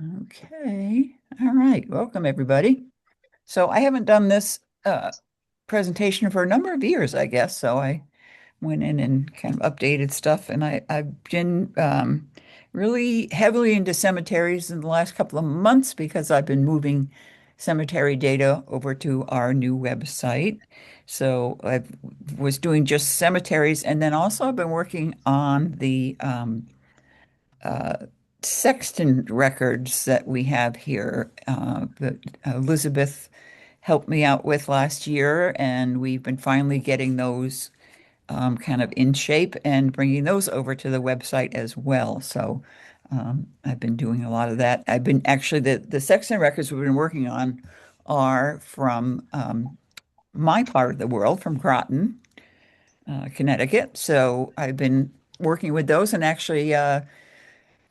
Okay. All right. Welcome, everybody. So I haven't done this presentation for a number of years, I guess. So I went in and kind of updated stuff, and I've been really heavily into cemeteries in the last couple of months because I've been moving cemetery data over to our new website. So I was doing just cemeteries, and then also I've been working on the uh, sexton records that we have here that Elizabeth helped me out with last year, and we've been finally getting those kind of in shape and bringing those over to the website as well. So I've been doing a lot of that. I've been actually the sexton records we've been working on are from my part of the world, from Groton, Connecticut. So I've been working with those and actually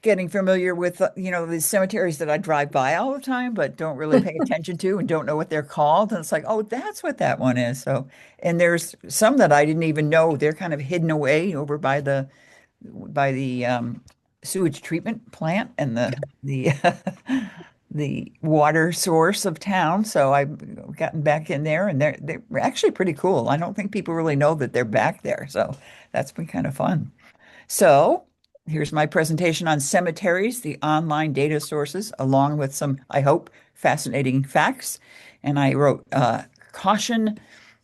getting familiar with the cemeteries that I drive by all the time, but don't really pay attention to and don't know what they're called. And it's like, oh, that's what that one is. So, and there's some that I didn't even know they're kind of hidden away over by the sewage treatment plant and the the water source of town. So I've gotten back in there, and they're actually pretty cool. I don't think people really know that they're back there. So that's been kind of fun. So here's my presentation on cemeteries, the online data sources, along with some, I hope, fascinating facts. And I wrote caution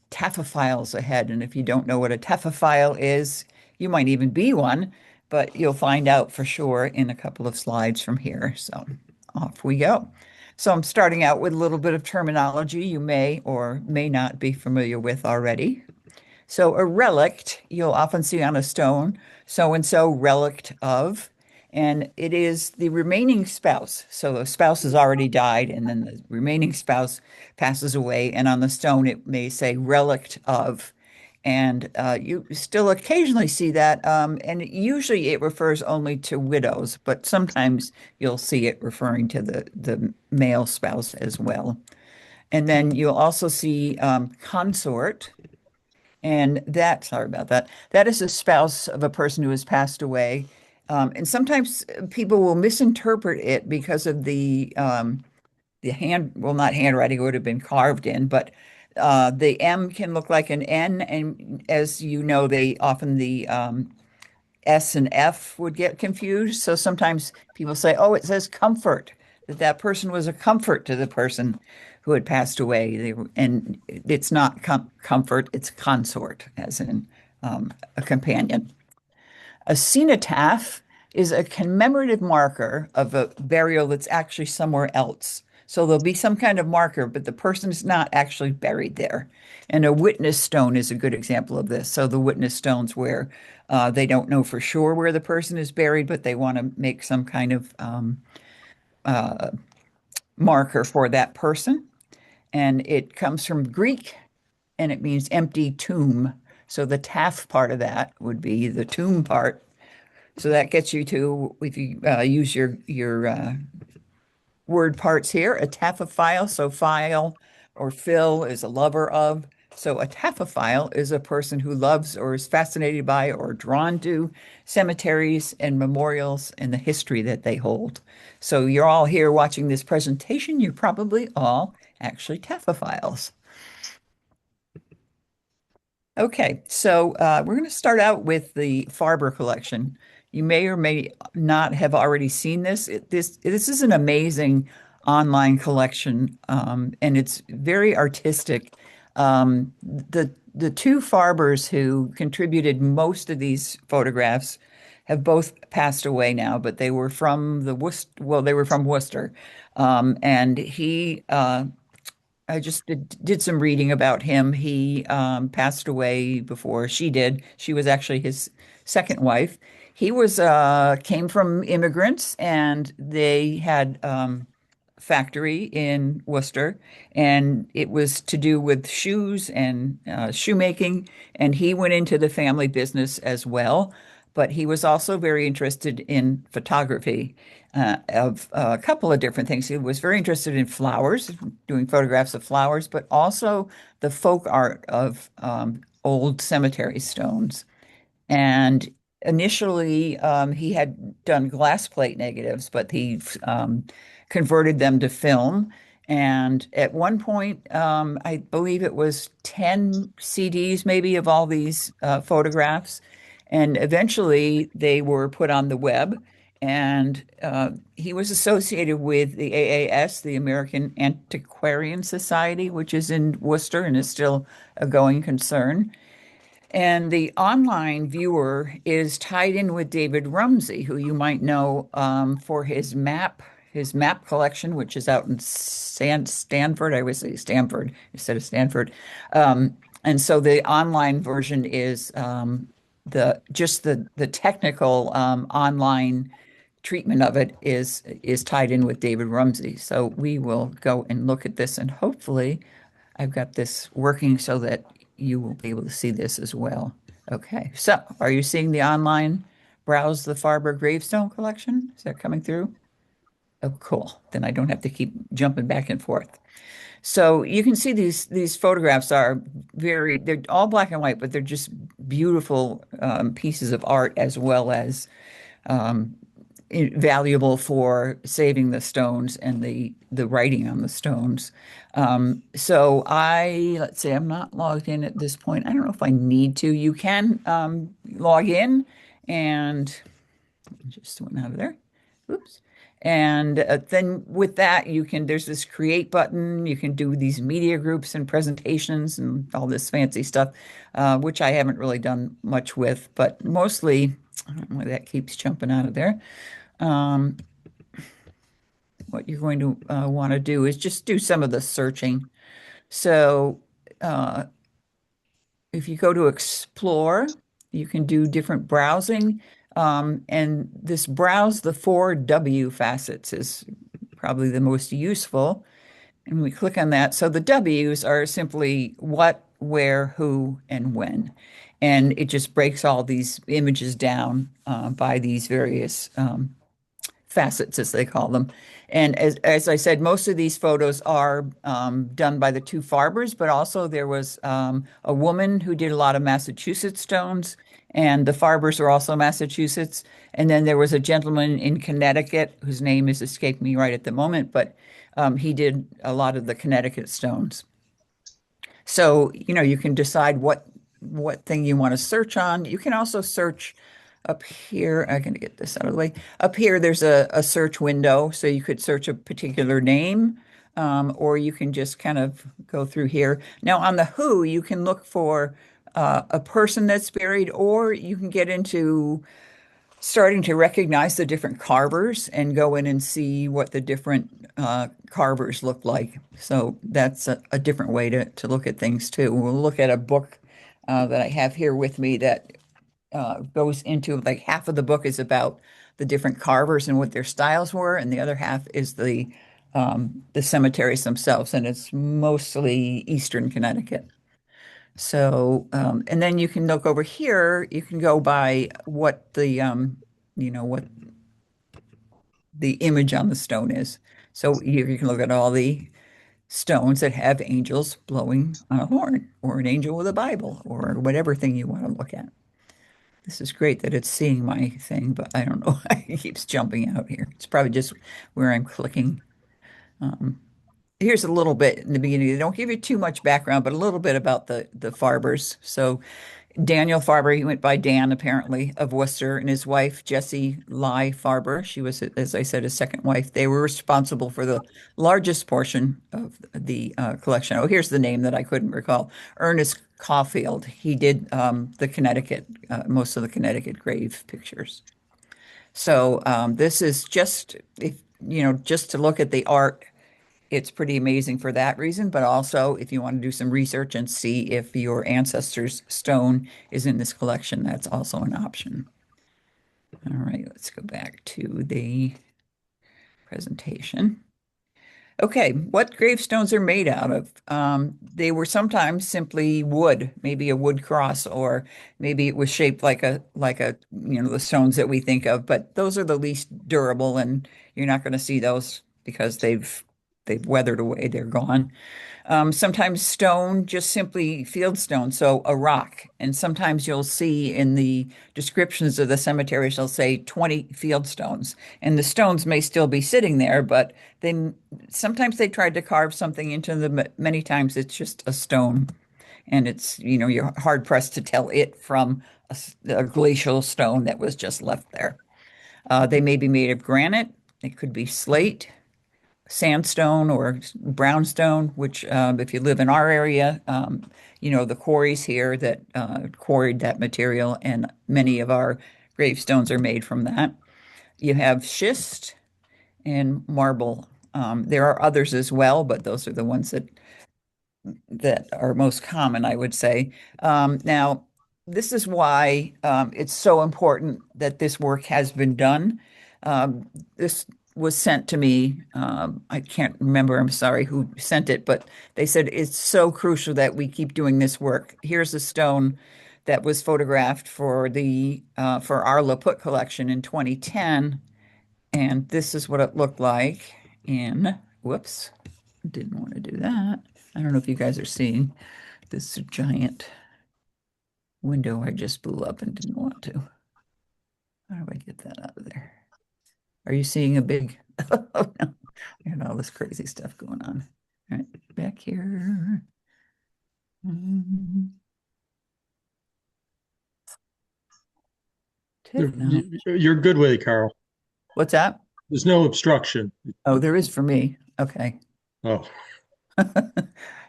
taphophiles ahead. And if you don't know what a taphophile is, you might even be one, but you'll find out for sure in a couple of slides from here. So off we go. So I'm starting out with a little bit of terminology you may or may not be familiar with already. So a relict, you'll often see on a stone, so and so relict of, and it is the remaining spouse. So the spouse has already died, and then the remaining spouse passes away, and on the stone it may say relict of. And you still occasionally see that, and usually it refers only to widows, but sometimes you'll see it referring to the male spouse as well. And then you'll also see consort. And that, sorry about that, that is a spouse of a person who has passed away. And sometimes people will misinterpret it because of the hand, well, not handwriting, it would have been carved in, but the M can look like an N. And as you know, they often the S and F would get confused. So sometimes people say, oh, it says comfort, that that person was a comfort to the person who had passed away. And it's not comfort, it's consort, as in a companion. A cenotaph is a commemorative marker of a burial that's actually somewhere else. So there'll be some kind of marker, but the person is not actually buried there. And a witness stone is a good example of this. So the witness stones where they don't know for sure where the person is buried, but they want to make some kind of uh, marker for that person. And it comes from Greek and it means empty tomb. So the taph part of that would be the tomb part. So that gets you to, if you use your word parts here, a taphophile. So phile or phil is a lover of. So a taphophile is a person who loves or is fascinated by or drawn to cemeteries and memorials and the history that they hold. So you're all here watching this presentation. You're probably all actually taphophiles. Okay, so we're going to start out with the Farber collection. You may or may not have already seen this. This is an amazing online collection, and it's very artistic. The two Farbers who contributed most of these photographs have both passed away now, but they were from the Worcester, well, they were from Worcester, and I just did some reading about him. He passed away before she did. She was actually his second wife. He was came from immigrants, and they had factory in Worcester, and it was to do with shoes and shoemaking. And he went into the family business as well, but he was also very interested in photography of a couple of different things. He was very interested in flowers, doing photographs of flowers, but also the folk art of old cemetery stones. And initially, he had done glass plate negatives, but he converted them to film. And at one point, I believe it was 10 CDs maybe of all these photographs. And eventually they were put on the web. And he was associated with the AAS, the American Antiquarian Society, which is in Worcester and is still a going concern. And the online viewer is tied in with David Rumsey, who you might know for his map collection, which is out in Stanford. I always say Stanford instead of Stanford. And so the online version is the technical online treatment of it is tied in with David Rumsey. So we will go and look at this, and hopefully I've got this working so that you will be able to see this as well. Okay, so are you seeing the online browse the Farber gravestone collection? Is that coming through? Oh, cool. Then I don't have to keep jumping back and forth. So you can see these photographs are they're all black and white, but they're just beautiful pieces of art as well as um, valuable for saving the stones and the writing on the stones. So let's see, I'm not logged in at this point. I don't know if I need to. You can log in and just went out of there. Oops. And then with that, there's this create button. You can do these media groups and presentations and all this fancy stuff, which I haven't really done much with, but mostly, I don't know why that keeps jumping out of there. Um, what you're going to want to do is just do some of the searching. So uh, if you go to explore, you can do different browsing. And this browse the 4W facets is probably the most useful. And we click on that. So the W's are simply what, where, who, and when. And it just breaks all these images down by these various facets, as they call them. And as I said, most of these photos are done by the two Farbers, but also there was a woman who did a lot of Massachusetts stones, and the Farbers are also Massachusetts. And then there was a gentleman in Connecticut whose name is escaping me right at the moment, but he did a lot of the Connecticut stones. So, you can decide what thing you want to search on. You can also search up here. I'm going to get this out of the way. Up here, there's a search window, so you could search a particular name, or you can just kind of go through here. Now, on the who, you can look for a person that's buried, or you can get into starting to recognize the different carvers and go in and see what the different carvers look like. So that's a different way to look at things too. We'll look at a book that I have here with me that goes into like half of the book is about the different carvers and what their styles were, and the other half is the cemeteries themselves, and it's mostly Eastern Connecticut. So, and then you can look over here, you can go by what the image on the stone is. So you can look at all the stones that have angels blowing on a horn, or an angel with a Bible, or whatever thing you want to look at. This is great that it's seeing my thing, but I don't know why it keeps jumping out here. It's probably just where I'm clicking. Um, Here's a little bit in the beginning. They don't give you too much background, but a little bit about the Farbers. So Daniel Farber, he went by Dan apparently, of Worcester, and his wife Jessie Lye Farber. She was, as I said, his second wife. They were responsible for the largest portion of the collection. Oh, here's the name that I couldn't recall. Ernest Caulfield. He did the Connecticut, most of the Connecticut grave pictures. So this is just if just to look at the art, it's pretty amazing for that reason, but also if you want to do some research and see if your ancestor's stone is in this collection, that's also an option. All right, let's go back to the presentation. Okay, what gravestones are made out of? They were sometimes simply wood, maybe a wood cross, or maybe it was shaped like a the stones that we think of, but those are the least durable, and you're not going to see those because they've weathered away, they're gone. Sometimes stone, just simply field stone, so a rock. And sometimes you'll see in the descriptions of the cemeteries, they'll say 20 field stones. And the stones may still be sitting there, but they sometimes they tried to carve something into them. Many times it's just a stone. And you're hard pressed to tell it from a glacial stone that was just left there. They may be made of granite, it could be slate, sandstone or brownstone, which if you live in our area, the quarries here that quarried that material, and many of our gravestones are made from that. You have schist and marble. There are others as well, but those are the ones that are most common, I would say. Now, this is why it's so important that this work has been done. This was sent to me. I can't remember, I'm sorry, who sent it, but they said it's so crucial that we keep doing this work. Here's a stone that was photographed for our Laput collection in 2010, and this is what it looked like in, whoops, didn't want to do that. I don't know if you guys are seeing this giant window I just blew up and didn't want to. How do I get that out of there? Are you seeing a big, oh no, I got all this crazy stuff going on. All right, back here. Mm, techno. You're good with it, Carl. What's that? There's no obstruction. Oh, there is for me. Okay. Oh,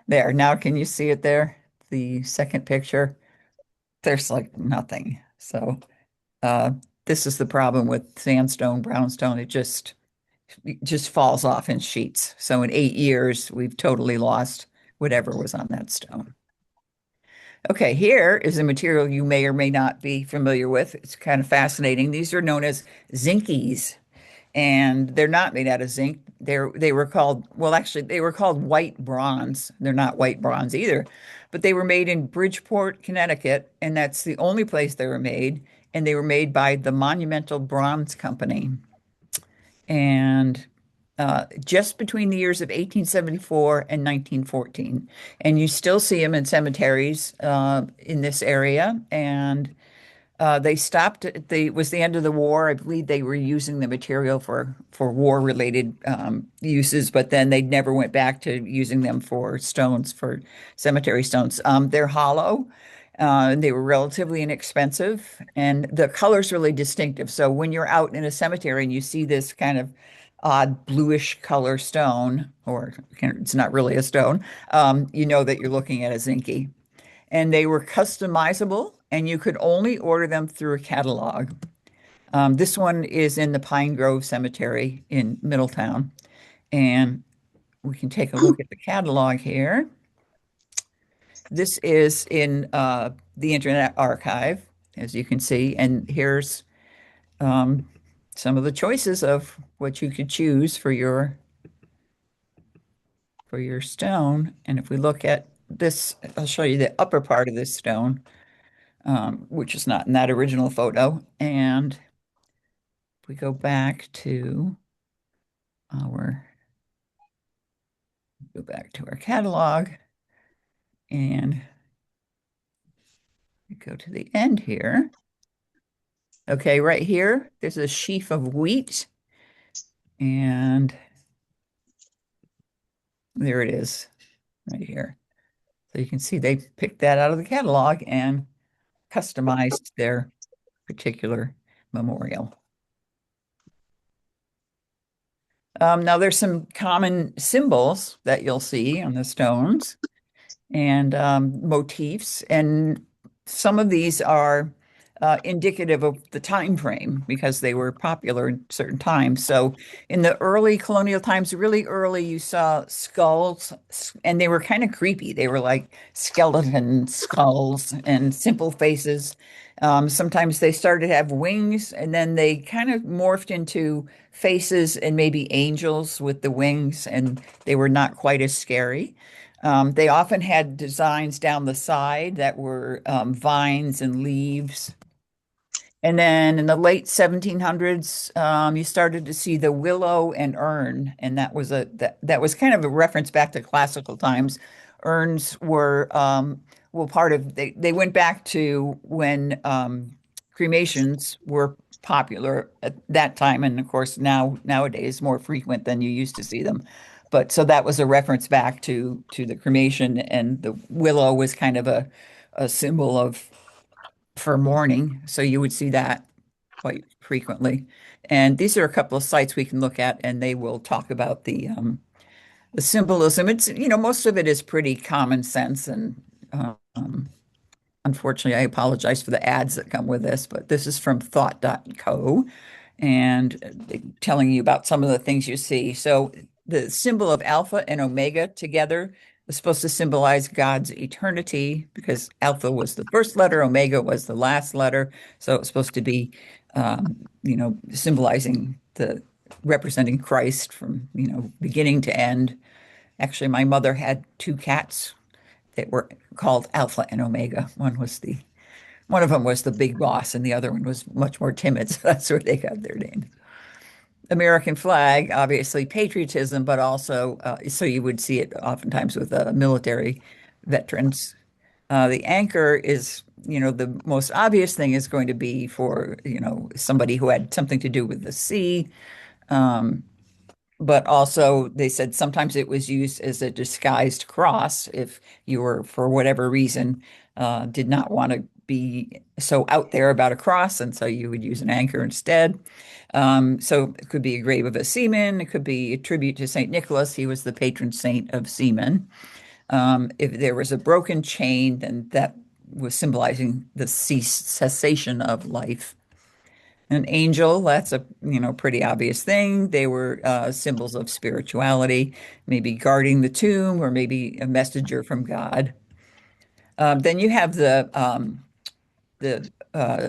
There. Now can you see it there? The second picture. There's like nothing. So uh this is the problem with sandstone, brownstone. It just falls off in sheets. So in 8 years, we've totally lost whatever was on that stone. Okay, here is a material you may or may not be familiar with. It's kind of fascinating. These are known as zinkies, and they're not made out of zinc. They were called, well, actually, they were called white bronze. They're not white bronze either, but they were made in Bridgeport, Connecticut, and that's the only place they were made. And they were made by the Monumental Bronze Company. And just between the years of 1874 and 1914. And you still see them in cemeteries in this area. And they stopped it was the end of the war. I believe they were using the material for war related uses, but then they never went back to using them for stones, for cemetery stones. They're hollow. They were relatively inexpensive, and the color's really distinctive. So when you're out in a cemetery and you see this kind of odd bluish color stone, or it's not really a stone, you know that you're looking at a zinky. And they were customizable, and you could only order them through a catalog. This one is in the Pine Grove Cemetery in Middletown, and we can take a look at the catalog here. This is in the Internet Archive, as you can see, and here's um, some of the choices of what you could choose for your stone. And if we look at this, I'll show you the upper part of this stone, which is not in that original photo. And if we our go back to our catalog and we go to the end here. Okay, right here, there's a sheaf of wheat, and there it is right here. So you can see they picked that out of the catalog and customized their particular memorial. Now there's some common symbols that you'll see on the stones and motifs, and some of these are indicative of the time frame because they were popular in certain times. So in the early colonial times, really early, you saw skulls, and they were kind of creepy. They were like skeleton skulls and simple faces. Sometimes they started to have wings, and then they kind of morphed into faces and maybe angels with the wings, and they were not quite as scary. They often had designs down the side that were vines and leaves. And then in the late 1700s, you started to see the willow and urn, and that was kind of a reference back to classical times. Urns were well part of they went back to when cremations were popular at that time, and of course nowadays more frequent than you used to see them. But so that was a reference back to the cremation, and the willow was kind of a symbol of for mourning. So you would see that quite frequently. And these are a couple of sites we can look at, and they will talk about the symbolism. It's, most of it is pretty common sense. And unfortunately, I apologize for the ads that come with this, but this is from thought.co and telling you about some of the things you see. So the symbol of Alpha and Omega together is supposed to symbolize God's eternity because Alpha was the first letter, Omega was the last letter. So it's supposed to be, symbolizing the representing Christ from, beginning to end. Actually, my mother had two cats that were called Alpha and Omega. One of them was the big boss, and the other one was much more timid. So that's where they got their name. American flag, obviously patriotism, but also so you would see it oftentimes with military veterans. The anchor is, the most obvious thing is going to be for, somebody who had something to do with the sea. Um, but also they said sometimes it was used as a disguised cross if you were, for whatever reason, did not want to be so out there about a cross, and so you would use an anchor instead. So it could be a grave of a seaman. It could be a tribute to Saint Nicholas. He was the patron saint of seamen. If there was a broken chain, then that was symbolizing the cessation of life. An angel, that's a pretty obvious thing. They were symbols of spirituality, maybe guarding the tomb or maybe a messenger from God. Then you have the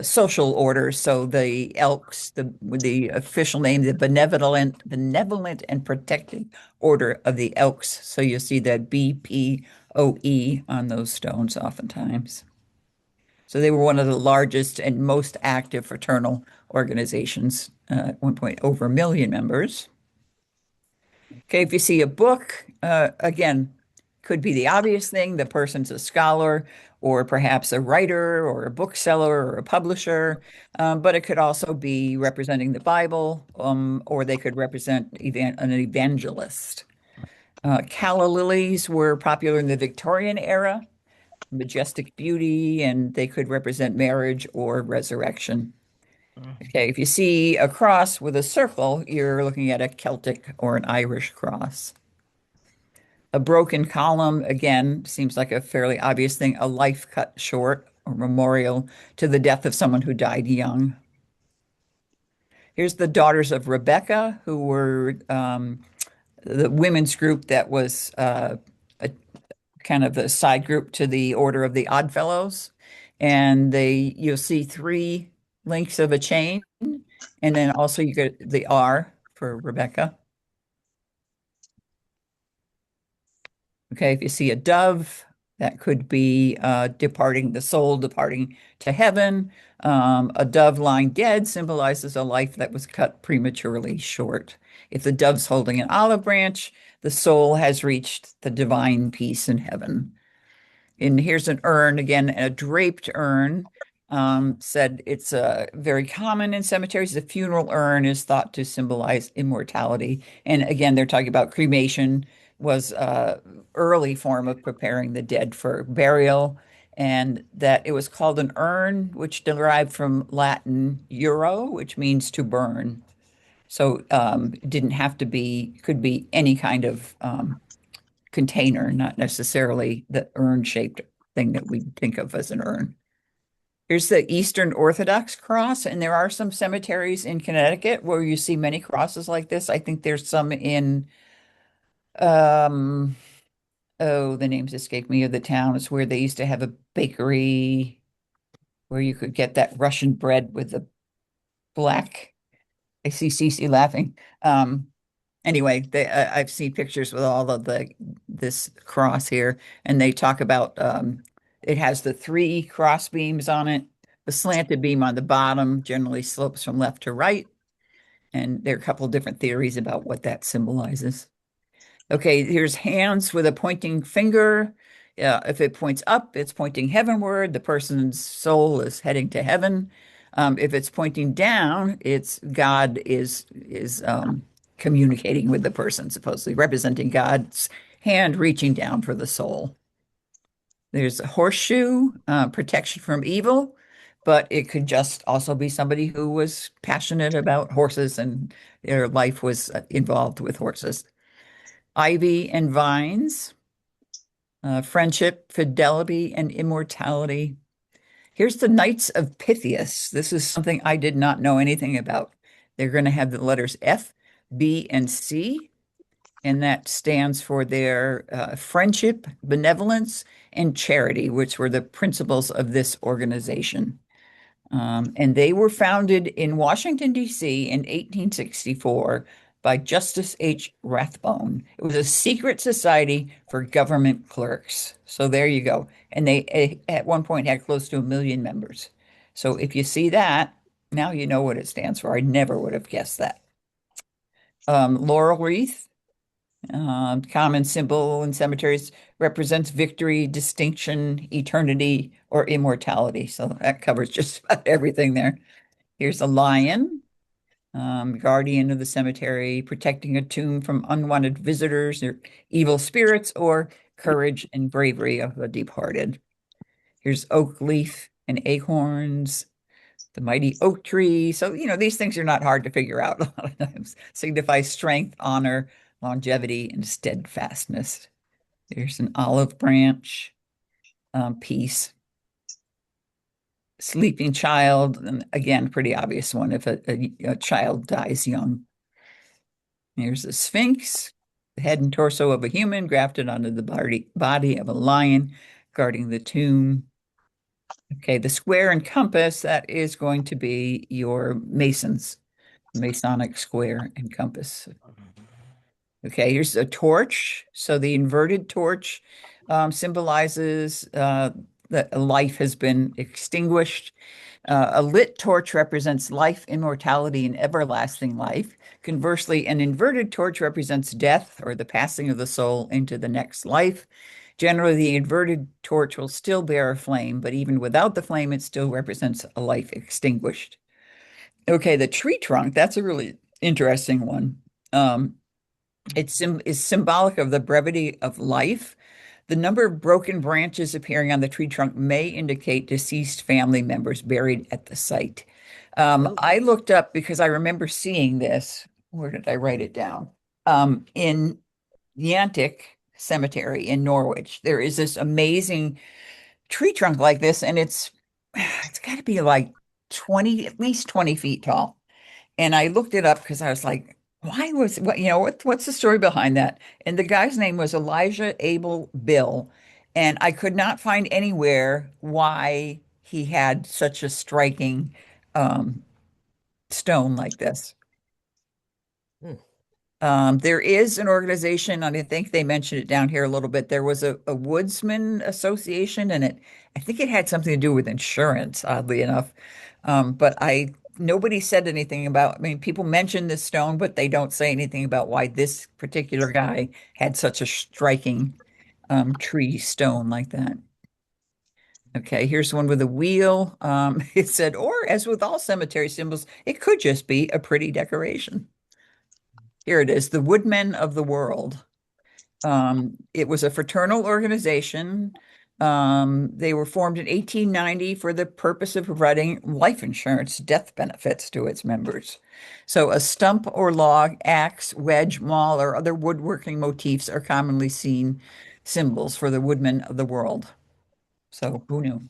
social orders. So the Elks, the official name, the benevolent and protecting order of the Elks. So you'll see that BPOE on those stones oftentimes. So they were one of the largest and most active fraternal organizations at one point, over 1 million members. Okay, if you see a book, again, could be the obvious thing. The person's a scholar or perhaps a writer or a bookseller or a publisher, but it could also be representing the Bible, or they could represent an evangelist. Calla lilies were popular in the Victorian era, majestic beauty, and they could represent marriage or resurrection. Okay, if you see a cross with a circle, you're looking at a Celtic or an Irish cross. A broken column, again, seems like a fairly obvious thing, a life cut short or memorial to the death of someone who died young. Here's the Daughters of Rebecca, who were the women's group that was a kind of the side group to the Order of the Oddfellows. And you'll see three links of a chain, and then also you get the R for Rebecca. Okay, if you see a dove, that could be departing the soul, departing to heaven. A dove lying dead symbolizes a life that was cut prematurely short. If the dove's holding an olive branch, the soul has reached the divine peace in heaven. And here's an urn, again, a draped urn. Said it's very common in cemeteries. The funeral urn is thought to symbolize immortality. And again, they're talking about cremation was early form of preparing the dead for burial, and that it was called an urn, which derived from Latin uro, which means to burn. So it didn't have to be, could be any kind of container, not necessarily the urn-shaped thing that we think of as an urn. Here's the Eastern Orthodox cross, and there are some cemeteries in Connecticut where you see many crosses like this. I think there's some in, um, oh, the names escape me of the town. It's where they used to have a bakery where you could get that Russian bread with the black. I see Cece laughing. Anyway, I've seen pictures with all of this cross here, and they talk about it has the three cross beams on it, The slanted beam on the bottom generally slopes from left to right, and there are a couple of different theories about what that symbolizes. Okay, here's hands with a pointing finger. If it points up, it's pointing heavenward. The person's soul is heading to heaven. If it's pointing down, it's God is communicating with the person, supposedly representing God's hand reaching down for the soul. There's a horseshoe, protection from evil, but it could just also be somebody who was passionate about horses and their life was involved with horses. Ivy and vines, friendship, fidelity, and immortality. Here's the Knights of Pythias. This is something I did not know anything about. They're going to have the letters F, B, and C, and that stands for their friendship, benevolence, and charity, which were the principles of this organization. And they were founded in Washington, D.C. in 1864 by Justice H. Rathbone. It was a secret society for government clerks. So there you go. And they at one point had close to 1 million members. So if you see that, now you know what it stands for. I never would have guessed that. Laurel wreath, common symbol in cemeteries, represents victory, distinction, eternity, or immortality. So that covers just about everything there. Here's a lion, guardian of the cemetery, protecting a tomb from unwanted visitors or evil spirits or courage and bravery of the departed. Here's oak leaf and acorns, the mighty oak tree. So, these things are not hard to figure out a lot of times. Signify strength, honor, longevity, and steadfastness. There's an olive branch, peace, sleeping child, and again, pretty obvious one if a child dies young. Here's the Sphinx, the head and torso of a human grafted onto the body of a lion, guarding the tomb. Okay, the square and compass, that is going to be your Masons, Masonic square and compass. Okay, here's a torch. So the inverted torch symbolizes that a life has been extinguished. A lit torch represents life, immortality, and everlasting life. Conversely, an inverted torch represents death or the passing of the soul into the next life. Generally, the inverted torch will still bear a flame, but even without the flame, it still represents a life extinguished. Okay, the tree trunk, that's a really interesting one. Um, is symbolic of the brevity of life. The number of broken branches appearing on the tree trunk may indicate deceased family members buried at the site. Oh, I looked up because I remember seeing this. Where did I write it down? In Yantic Cemetery in Norwich, there is this amazing tree trunk like this, and it's got to be like 20, at least 20 feet tall. And I looked it up because I was like, why was what's the story behind that? And the guy's name was Elijah Abel Bill. And I could not find anywhere why he had such a striking um, stone like this. hmm. There is an organization, and I think they mentioned it down here a little bit. There was a Woodsman Association, and I think it had something to do with insurance, oddly enough. But nobody said anything about, I mean, people mention this stone, but they don't say anything about why this particular guy had such a striking tree stone like that. Okay, here's one with a wheel. It said, or as with all cemetery symbols, it could just be a pretty decoration. Here it is, the Woodmen of the World. It was a fraternal organization. They were formed in 1890 for the purpose of providing life insurance death benefits to its members. So a stump or log, axe, wedge, maul, or other woodworking motifs are commonly seen symbols for the woodmen of the world. So who knew?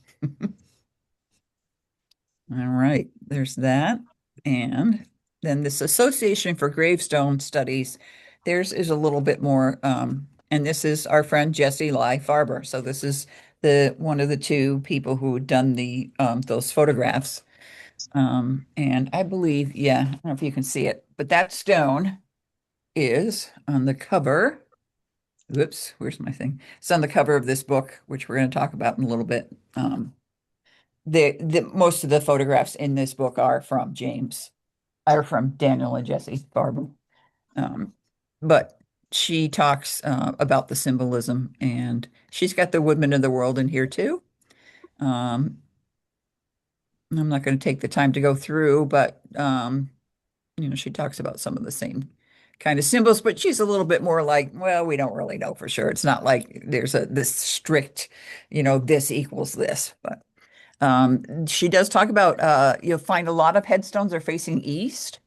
All right, there's that. And then this Association for Gravestone Studies, theirs is a little bit more, and this is our friend Jesse Lai Farber. So this is the one of the two people who had done the those photographs. And I believe, yeah, I don't know if you can see it, but that stone is on the cover. Whoops, where's my thing? It's on the cover of this book, which we're going to talk about in a little bit. the most of the photographs in this book are from Daniel and Jesse Barber. Um, but she talks about the symbolism, and she's got the woodman of the world in here too. Um, I'm not going to take the time to go through, but she talks about some of the same kind of symbols, but she's a little bit more like, well, we don't really know for sure. It's not like there's a this strict, this equals this. But she does talk about you'll find a lot of headstones are facing east,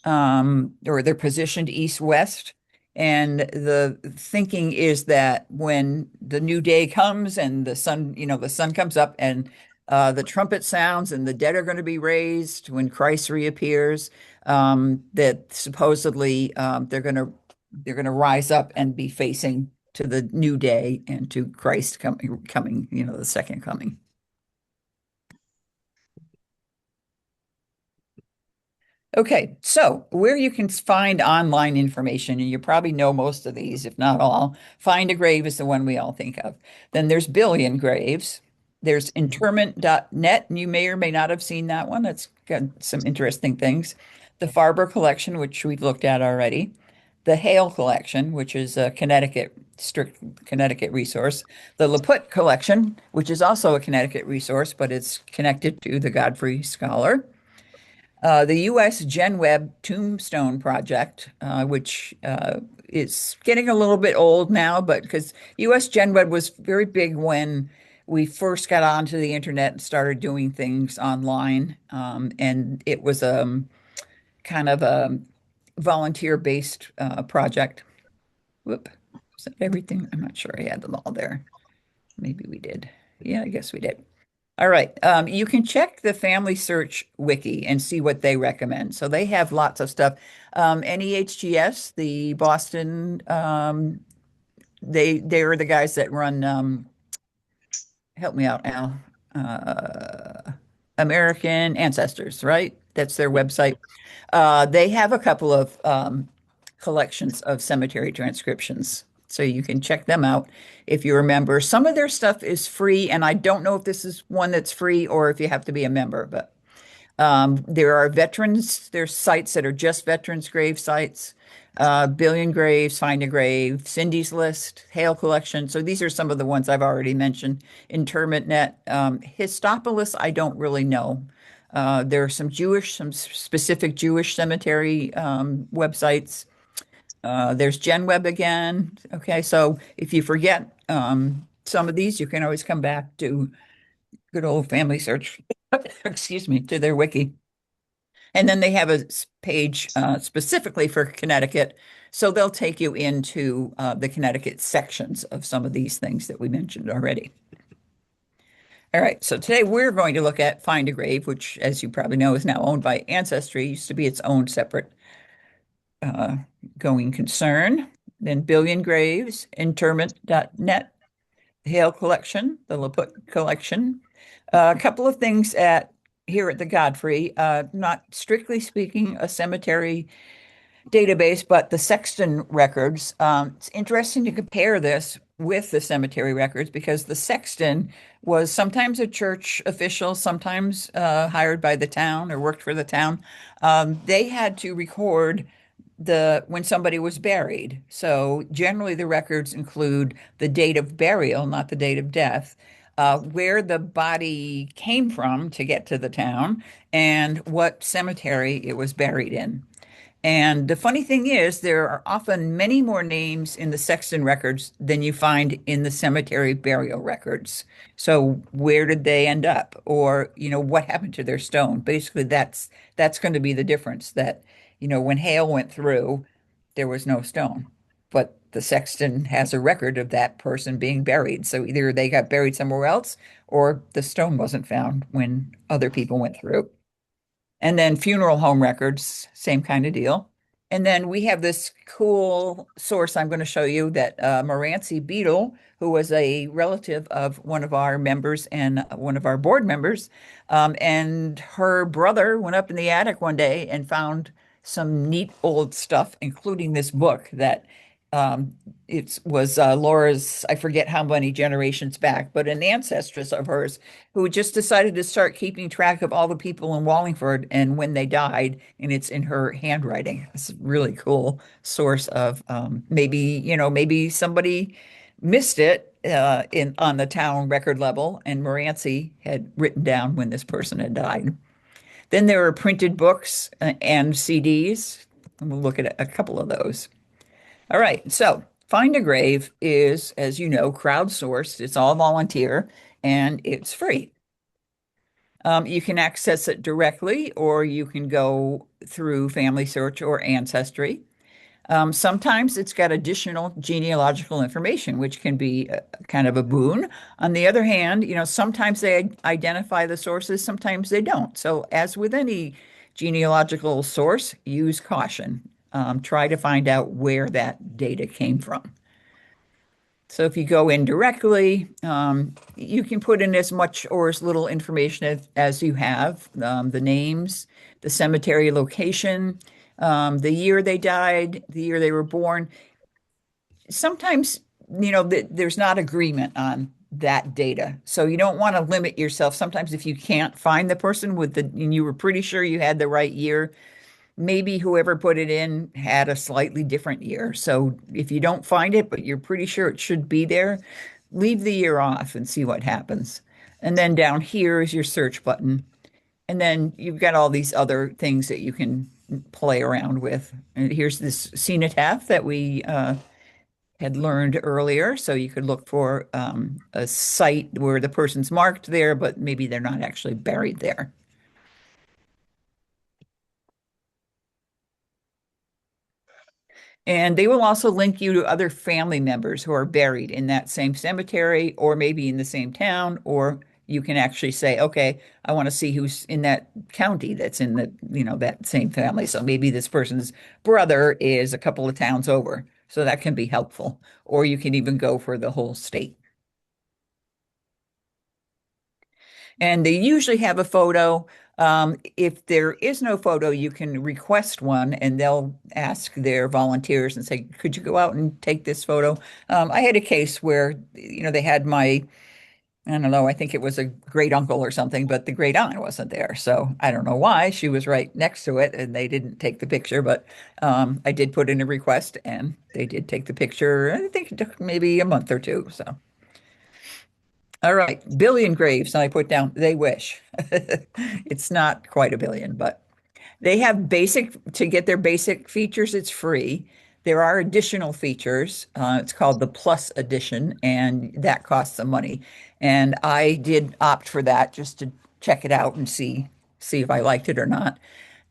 or they're positioned east-west. And the thinking is that when the new day comes and the sun comes up and the trumpet sounds and the dead are going to be raised when Christ reappears, that supposedly they're going to rise up and be facing to the new day and to Christ coming, the second coming. Okay, so where you can find online information, and you probably know most of these, if not all. Find a Grave is the one we all think of. Then there's Billion Graves. There's interment.net, and you may or may not have seen that one. That's got some interesting things. The Farber Collection, which we've looked at already. The Hale Collection, which is a strict Connecticut resource. The Laput Collection, which is also a Connecticut resource, but it's connected to the Godfrey Scholar. The U.S. GenWeb Tombstone Project, which is getting a little bit old now, but because U.S. GenWeb was very big when we first got onto the internet and started doing things online. And it was kind of a volunteer-based project. Whoop. Is that everything? I'm not sure I had them all there. Maybe we did. Yeah, I guess we did. All right. You can check the Family Search Wiki and see what they recommend. So they have lots of stuff. NEHGS, the Boston, they are the guys that run, help me out, Al, American Ancestors, right? That's their website. They have a couple of collections of cemetery transcriptions. So you can check them out if you remember. Some of their stuff is free, and I don't know if this is one that's free or if you have to be a member, but there's sites that are just veterans grave sites, Billion Graves, Find a Grave, Cindy's List, Hale Collection. So these are some of the ones I've already mentioned. Interment Net, Histopolis, I don't really know. There are some specific Jewish cemetery websites. There's GenWeb again. Okay, so if you forget some of these, you can always come back to good old Family Search, excuse me, to their wiki. And then they have a page specifically for Connecticut. So they'll take you into the Connecticut sections of some of these things that we mentioned already. All right, so today we're going to look at Find a Grave, which, as you probably know, is now owned by Ancestry. It used to be its own separate uh, going concern. Then Billion Graves, interment.net, Hale Collection, the Laput Collection. A couple of things here at the Godfrey, not strictly speaking a cemetery database, but the Sexton records. It's interesting to compare this with the cemetery records because the Sexton was sometimes a church official, sometimes hired by the town or worked for the town. They had to record when somebody was buried. So generally the records include the date of burial, not the date of death, where the body came from to get to the town, and what cemetery it was buried in. And the funny thing is, there are often many more names in the Sexton records than you find in the cemetery burial records. So where did they end up? Or, what happened to their stone? Basically, that's going to be the difference that, when Hale went through, there was no stone. But the Sexton has a record of that person being buried. So either they got buried somewhere else or the stone wasn't found when other people went through. And then funeral home records, same kind of deal. And then we have this cool source I'm going to show you that Moranci Beadle, who was a relative of one of our members and one of our board members, and her brother went up in the attic one day and found some neat old stuff, including this book that um, it was Laura's, I forget how many generations back, but an ancestress of hers who just decided to start keeping track of all the people in Wallingford and when they died, and it's in her handwriting. It's a really cool source of maybe, maybe somebody missed it in on the town record level, and Moranci had written down when this person had died. Then there are printed books and CDs, and we'll look at a couple of those. All right. So Find a Grave is, as you know, crowdsourced. It's all volunteer and it's free. You can access it directly, or you can go through Family Search or Ancestry. Sometimes it's got additional genealogical information, which can be kind of a boon. On the other hand, sometimes they identify the sources, sometimes they don't. So, as with any genealogical source, use caution. Try to find out where that data came from. So if you go in directly, you can put in as much or as little information as you have, the names, the cemetery location, the year they died, the year they were born. Sometimes, there's not agreement on that data. So you don't want to limit yourself. Sometimes if you can't find the person and you were pretty sure you had the right year, maybe whoever put it in had a slightly different year. So if you don't find it, but you're pretty sure it should be there, leave the year off and see what happens. And then down here is your search button. And then you've got all these other things that you can play around with. And here's this cenotaph that we had learned earlier. So you could look for a site where the person's marked there, but maybe they're not actually buried there. And they will also link you to other family members who are buried in that same cemetery or maybe in the same town, or you can actually say, okay, I want to see who's in that county that's in that same family. So maybe this person's brother is a couple of towns over. So that can be helpful. Or you can even go for the whole state. And they usually have a photo. If there is no photo, you can request one and they'll ask their volunteers and say, could you go out and take this photo? I had a case where, they had I don't know, I think it was a great uncle or something, but the great aunt wasn't there. So I don't know why. She was right next to it and they didn't take the picture, but I did put in a request and they did take the picture. I think it took maybe a month or two. So. All right, billion graves. And I put down, they wish. It's not quite a billion, but they have to get their basic features, it's free. There are additional features. It's called the Plus Edition, and that costs some money. And I did opt for that just to check it out and see if I liked it or not.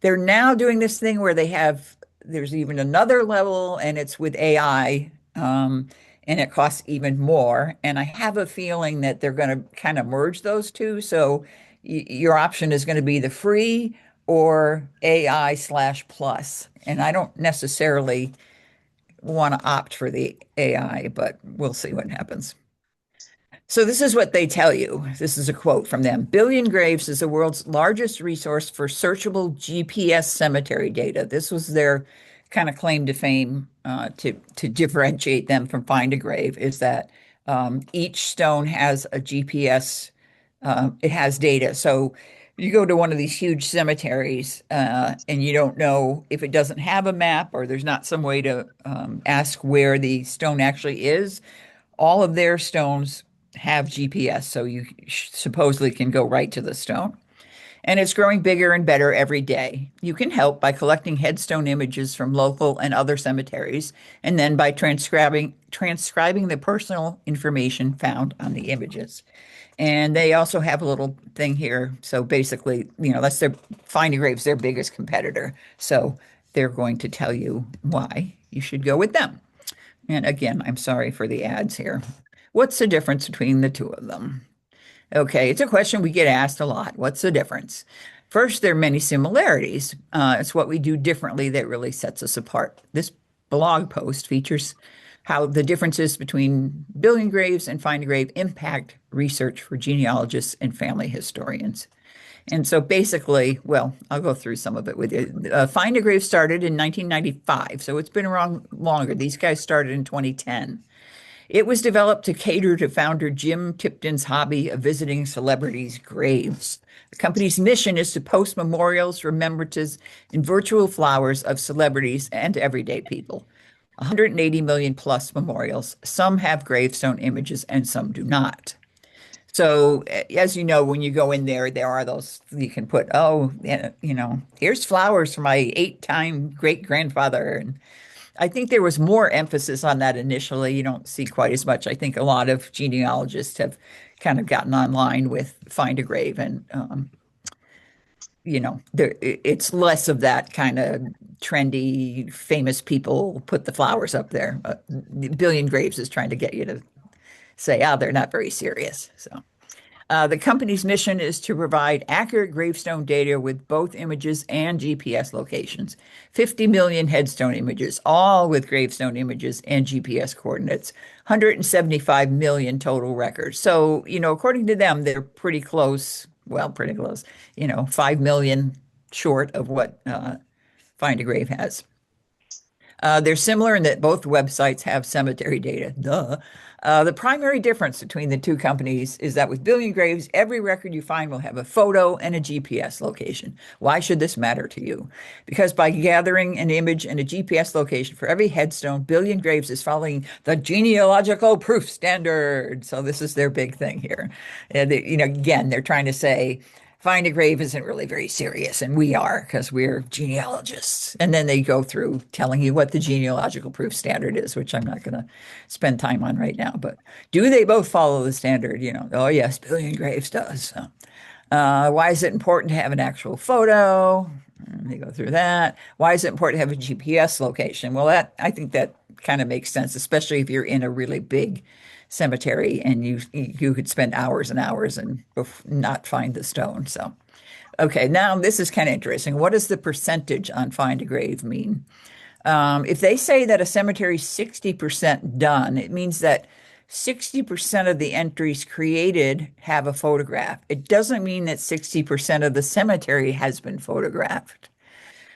They're now doing this thing where there's even another level and it's with AI, and it costs even more. And I have a feeling that they're going to kind of merge those two. So your option is going to be the free or AI/plus. And I don't necessarily want to opt for the AI, but we'll see what happens. So this is what they tell you. This is a quote from them. Billion Graves is the world's largest resource for searchable GPS cemetery data. This was their kind of claim to fame to differentiate them from Find a Grave is that each stone has a GPS. It has data. So you go to one of these huge cemeteries and you don't know if it doesn't have a map or there's not some way to ask where the stone actually is. All of their stones have GPS, so you supposedly can go right to the stone. And it's growing bigger and better every day. You can help by collecting headstone images from local and other cemeteries, and then by transcribing the personal information found on the images. And they also have a little thing here. So basically, that's their Finding Graves, their biggest competitor. So they're going to tell you why you should go with them. And again, I'm sorry for the ads here. What's the difference between the two of them? Okay, it's a question we get asked a lot. What's the difference? First, there are many similarities. It's what we do differently that really sets us apart. This blog post features how the differences between Billion Graves and Find a Grave impact research for genealogists and family historians. And so basically, well, I'll go through some of it with you. Find a Grave started in 1995, so it's been around longer. These guys started in 2010. It was developed to cater to founder Jim Tipton's hobby of visiting celebrities' graves. The company's mission is to post memorials, remembrances, and virtual flowers of celebrities and everyday people. 180 million plus memorials. Some have gravestone images and some do not. So, as you know, when you go in there, there are those you can put, oh, yeah, here's flowers for my eight-time great grandfather. And I think there was more emphasis on that initially. You don't see quite as much. I think a lot of genealogists have kind of gotten online with Find a Grave, and it's less of that kind of trendy, famous people put the flowers up there. Billion Graves is trying to get you to say, oh, they're not very serious. So. The company's mission is to provide accurate gravestone data with both images and GPS locations. 50 million headstone images, all with gravestone images and GPS coordinates. 175 million total records. So, according to them, they're pretty close. Well, pretty close. 5 million short of what Find a Grave has. They're similar in that both websites have cemetery data. Duh. The primary difference between the two companies is that with Billion Graves, every record you find will have a photo and a GPS location. Why should this matter to you? Because by gathering an image and a GPS location for every headstone, Billion Graves is following the genealogical proof standard. So this is their big thing here. And again, they're trying to say, Find a Grave isn't really very serious, and we are because we're genealogists. And then they go through telling you what the genealogical proof standard is, which I'm not going to spend time on right now. But do they both follow the standard? Oh, yes, Billion Graves does. So, why is it important to have an actual photo? And they go through that. Why is it important to have a GPS location? Well, I think that kind of makes sense, especially if you're in a really big cemetery and you could spend hours and hours and not find the stone. So, okay, now this is kind of interesting. What does the percentage on Find a Grave mean? If they say that a cemetery is 60% done, it means that 60% of the entries created have a photograph. It doesn't mean that 60% of the cemetery has been photographed.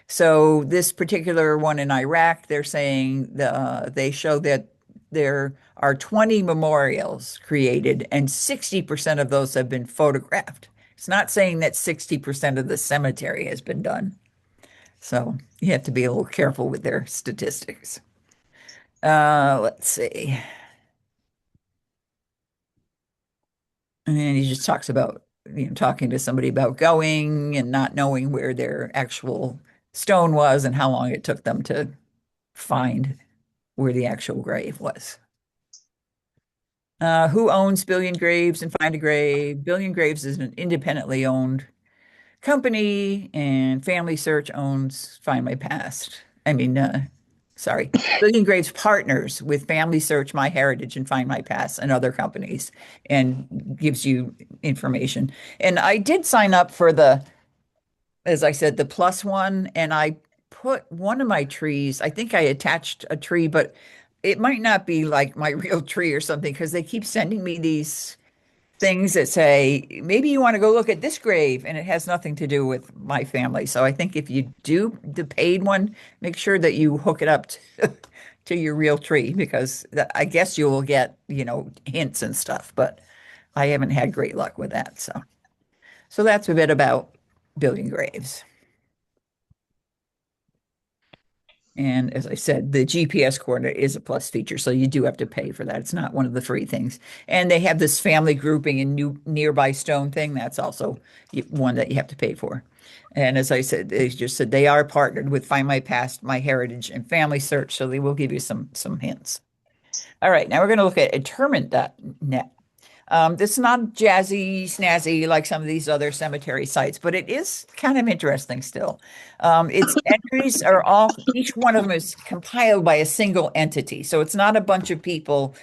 So this particular one in Iraq, they're saying they show that there are 20 memorials created and 60% of those have been photographed. It's not saying that 60% of the cemetery has been done. So you have to be a little careful with their statistics. Let's see. And he just talks about, talking to somebody about going and not knowing where their actual stone was and how long it took them to find where the actual grave was. Who owns Billion Graves and Find a Grave? Billion Graves is an independently owned company, and Family Search owns Find My Past. Sorry, Billion Graves partners with Family Search, My Heritage, and Find My Past and other companies and gives you information. And I did sign up for as I said, the plus one, and I put one of my trees, I think I attached a tree, but it might not be like my real tree or something because they keep sending me these things that say, maybe you want to go look at this grave, and it has nothing to do with my family. So I think if you do the paid one, make sure that you hook it up to your real tree because I guess you will get, hints and stuff, but I haven't had great luck with that. So that's a bit about Billion Graves. And as I said, the GPS coordinate is a plus feature, so you do have to pay for that. It's not one of the free things. And they have this family grouping and nearby stone thing. That's also one that you have to pay for. And as I said, they just said they are partnered with Find My Past, My Heritage, and Family Search, so they will give you some hints. All right, now we're going to look at interment.net. This is not jazzy, snazzy like some of these other cemetery sites, but it is kind of interesting still. Its entries are each one of them is compiled by a single entity. So it's not a bunch of people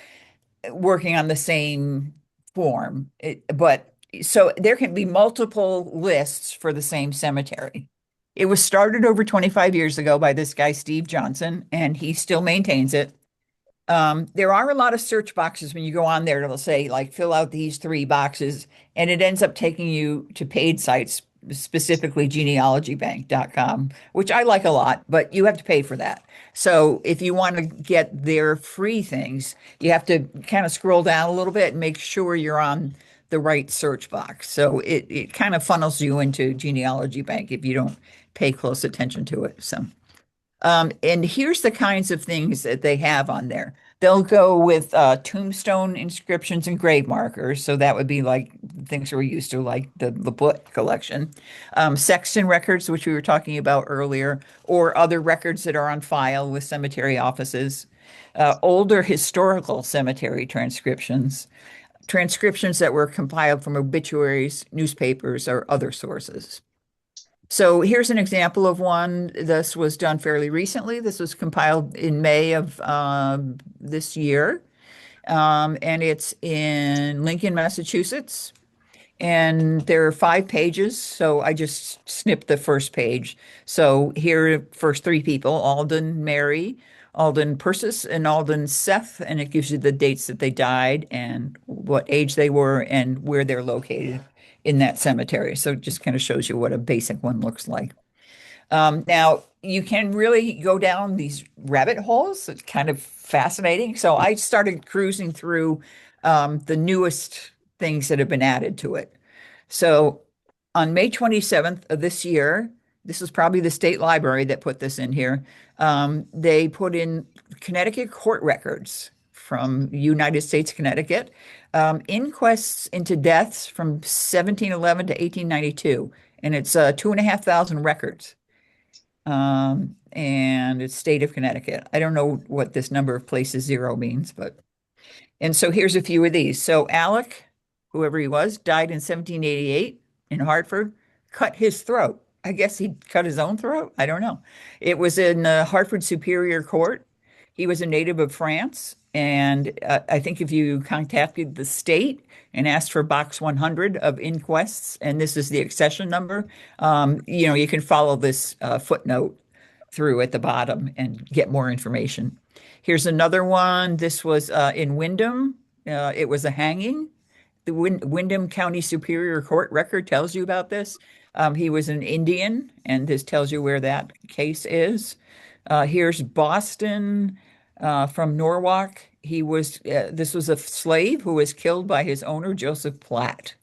working on the same form. But so there can be multiple lists for the same cemetery. It was started over 25 years ago by this guy, Steve Johnson, and he still maintains it. There are a lot of search boxes when you go on there. It'll say like fill out these 3 boxes, and it ends up taking you to paid sites specifically genealogybank.com, which I like a lot, but you have to pay for that. So if you want to get their free things, you have to kind of scroll down a little bit and make sure you're on the right search box. So it kind of funnels you into Genealogy Bank if you don't pay close attention to it. So and here's the kinds of things that they have on there. They'll go with tombstone inscriptions and grave markers. So that would be like things we're used to, like the book collection. Sexton records, which we were talking about earlier, or other records that are on file with cemetery offices. Older historical cemetery transcriptions, transcriptions that were compiled from obituaries, newspapers, or other sources. So here's an example of one. This was done fairly recently. This was compiled in May of this year, and it's in Lincoln, Massachusetts. And there are 5 pages, so I just snipped the first page. So here are first three people: Alden Mary, Alden Persis, and Alden Seth, and it gives you the dates that they died and what age they were and where they're located in that cemetery. So it just kind of shows you what a basic one looks like. Now, you can really go down these rabbit holes. It's kind of fascinating. So I started cruising through the newest things that have been added to it. So on May 27th of this year, this was probably the state library that put this in here. They put in Connecticut court records from United States, Connecticut, inquests into deaths from 1711 to 1892. And it's 2,500 records. And it's state of Connecticut. I don't know what this number of places zero means, but and so here's a few of these. So Alec, whoever he was, died in 1788 in Hartford, cut his throat. I guess he cut his own throat. I don't know. It was in the Hartford Superior Court. He was a native of France. And I think if you contacted the state and asked for box 100 of inquests, and this is the accession number, you can follow this footnote through at the bottom and get more information. Here's another one. This was in Wyndham. It was a hanging. The Wyndham County Superior Court record tells you about this. He was an Indian, and this tells you where that case is. Here's Boston from Norwalk. This was a slave who was killed by his owner, Joseph Platt,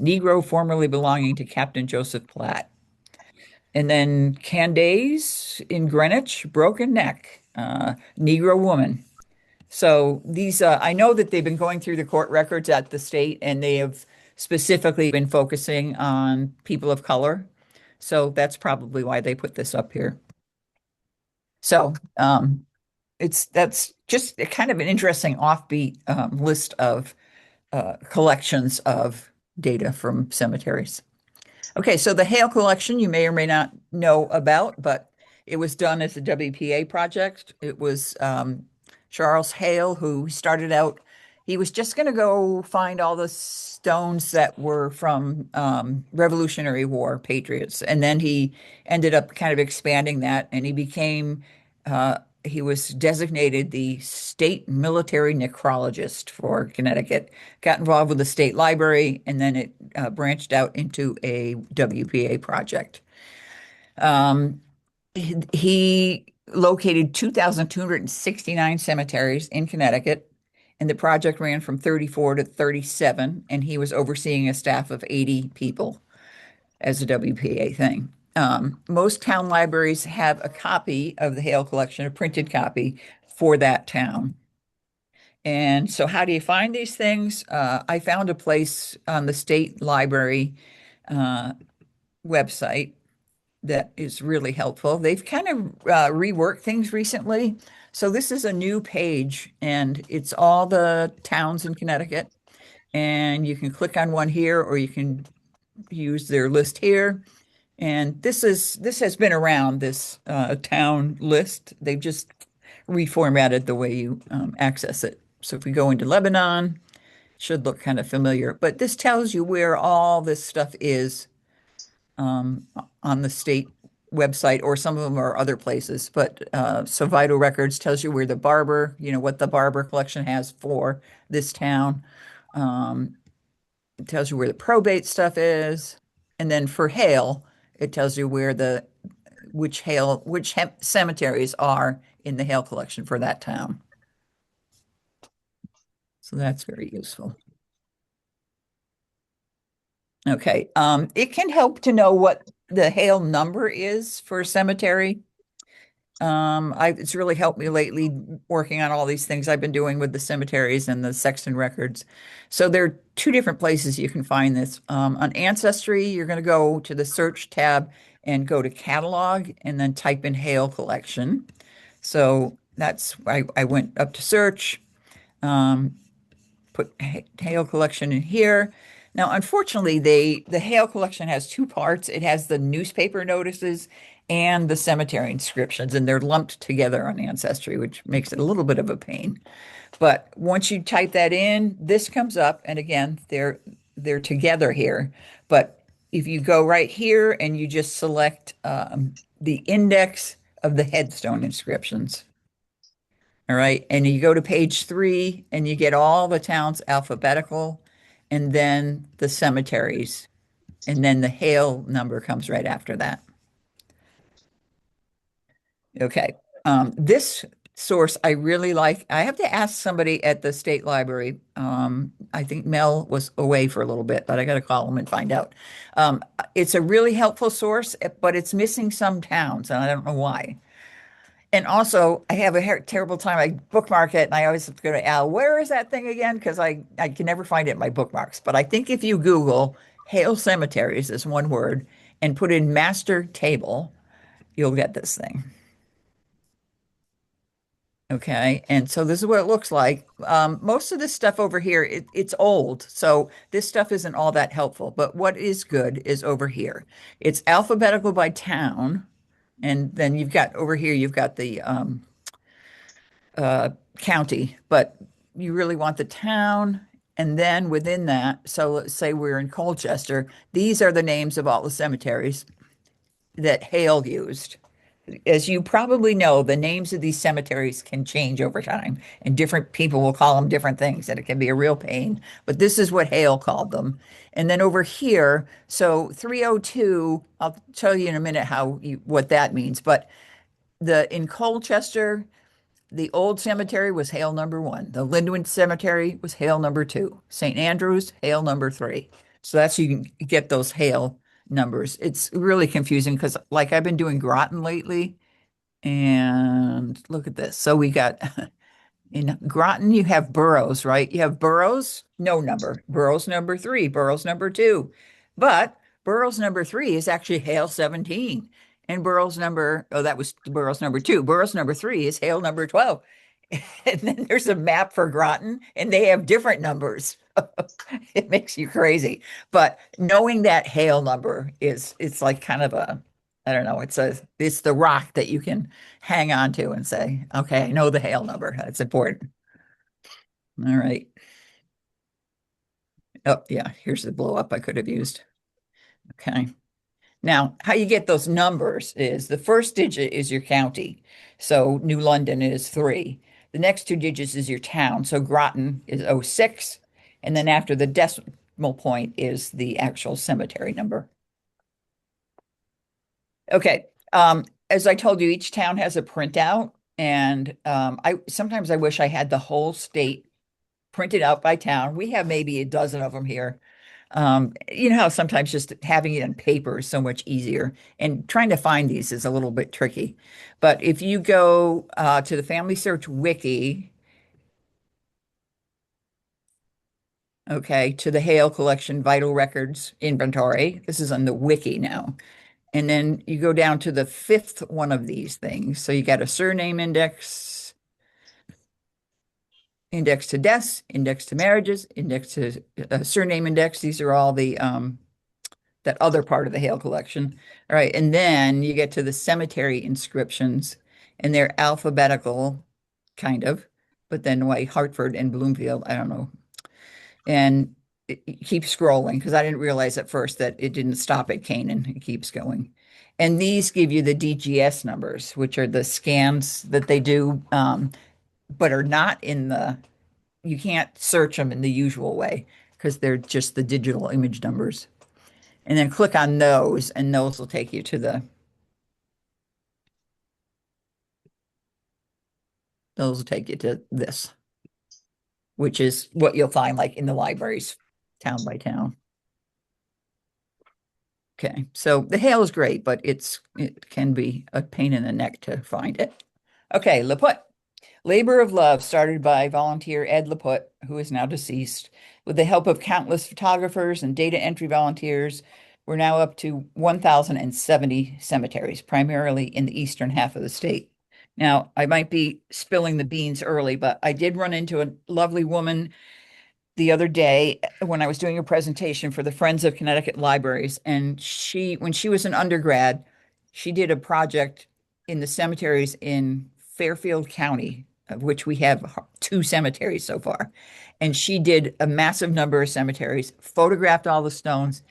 Negro formerly belonging to Captain Joseph Platt. And then Candace in Greenwich, broken neck, Negro woman. So these, I know that they've been going through the court records at the state and they have specifically been focusing on people of color. So that's probably why they put this up here. So that's just a kind of an interesting offbeat list of collections of data from cemeteries. Okay, so the Hale collection you may or may not know about, but it was done as a WPA project. It was Charles Hale who started out, he was just going to go find all the stones that were from Revolutionary War patriots. And then he ended up kind of expanding that and he was designated the state military necrologist for Connecticut, got involved with the state library, and then it branched out into a WPA project. He located 2,269 cemeteries in Connecticut, and the project ran from 34 to 37, and he was overseeing a staff of 80 people as a WPA thing. Most town libraries have a copy of the Hale collection, a printed copy for that town. And so, how do you find these things? I found a place on the state library website that is really helpful. They've kind of reworked things recently. So, this is a new page, and it's all the towns in Connecticut. And you can click on one here, or you can use their list here. And this has been around, this town list. They've just reformatted the way you access it. So if we go into Lebanon, it should look kind of familiar. But this tells you where all this stuff is on the state website, or some of them are other places. But so Vital Records tells you where the Barber, what the Barber collection has for this town. It tells you where the probate stuff is. And then for hail, it tells you where the which cemeteries are in the hail collection for that town. So that's very useful. Okay. It can help to know what the hail number is for a cemetery. It's really helped me lately working on all these things I've been doing with the cemeteries and the sexton records. So there are two different places you can find this. On Ancestry, you're going to go to the search tab and go to catalog and then type in hail collection. So I went up to search, um, put hail collection in here. Now, unfortunately, the hail collection has two parts. It has the newspaper notices and the cemetery inscriptions, and they're lumped together on Ancestry, which makes it a little bit of a pain. But once you type that in, this comes up, and again, they're together here. But if you go right here and you just select the index of the headstone inscriptions, all right. And you go to page 3 and you get all the towns alphabetical and then the cemeteries. And then the Hale number comes right after that. Okay. This source I really like. I have to ask somebody at the state library. I think Mel was away for a little bit, but I got to call him and find out. It's a really helpful source, but it's missing some towns, and I don't know why. And also, I have a terrible time. I bookmark it, and I always have to go to Al. Where is that thing again? Because I can never find it in my bookmarks. But I think if you Google Hale Cemeteries as one word and put in master table, you'll get this thing. Okay, and so this is what it looks like. Most of this stuff over here, it's old, so this stuff isn't all that helpful. But what is good is over here. It's alphabetical by town, and then you've got over here, you've got the county, but you really want the town. And then within that, so let's say we're in Colchester, these are the names of all the cemeteries that Hale used. As you probably know, the names of these cemeteries can change over time, and different people will call them different things, and it can be a real pain. But this is what Hale called them. And then over here, so 302, I'll tell you in a minute what that means. But the in Colchester, the old cemetery was Hale number 1. The Linwood Cemetery was Hale number 2. St. Andrews, Hale number 3. So that's you can get those Hale numbers. It's really confusing because like I've been doing Groton lately, and look at this. So we got in Groton, you have boroughs, right? You have boroughs, no number. Boroughs number 3, boroughs number 2. But boroughs number 3 is actually Hale 17. And that was boroughs number 2. Boroughs number 3 is Hale number 12. And then there's a map for Groton, and they have different numbers. It makes you crazy. But knowing that Hale number it's like kind of I don't know, it's the rock that you can hang on to and say, okay, I know the Hale number. That's important. All right. Oh, yeah, here's the blow up I could have used. Okay. Now, how you get those numbers is the first digit is your county. So New London is 3. The next two digits is your town. So Groton is 06. And then after the decimal point is the actual cemetery number. Okay. As I told you, each town has a printout. And I sometimes I wish I had the whole state printed out by town. We have maybe a dozen of them here. You know how sometimes just having it on paper is so much easier, and trying to find these is a little bit tricky. But if you go to the Family Search Wiki, okay, to the Hale Collection Vital Records Inventory, this is on the wiki now. And then you go down to the fifth one of these things. So you got a surname index, index to deaths, index to marriages, index to surname index. These are all the that other part of the Hale collection. All right, and then you get to the cemetery inscriptions, and they're alphabetical, kind of, but then like Hartford and Bloomfield, I don't know. And it keeps scrolling because I didn't realize at first that it didn't stop at Canaan. It keeps going. And these give you the DGS numbers, which are the scans that they do, but are not you can't search them in the usual way because they're just the digital image numbers. and then click on those, and those will take you to those will take you to this, which is what you'll find like in the libraries, town by town. Okay, so the hail is great, but it can be a pain in the neck to find it. Okay, Laput. Labor of Love, started by volunteer Ed Laput, who is now deceased. With the help of countless photographers and data entry volunteers, we're now up to 1,070 cemeteries, primarily in the eastern half of the state. Now, I might be spilling the beans early, but I did run into a lovely woman the other day when I was doing a presentation for the Friends of Connecticut Libraries. And when she was an undergrad, she did a project in the cemeteries in Fairfield County, of which we have two cemeteries so far. And she did a massive number of cemeteries, photographed all the stones,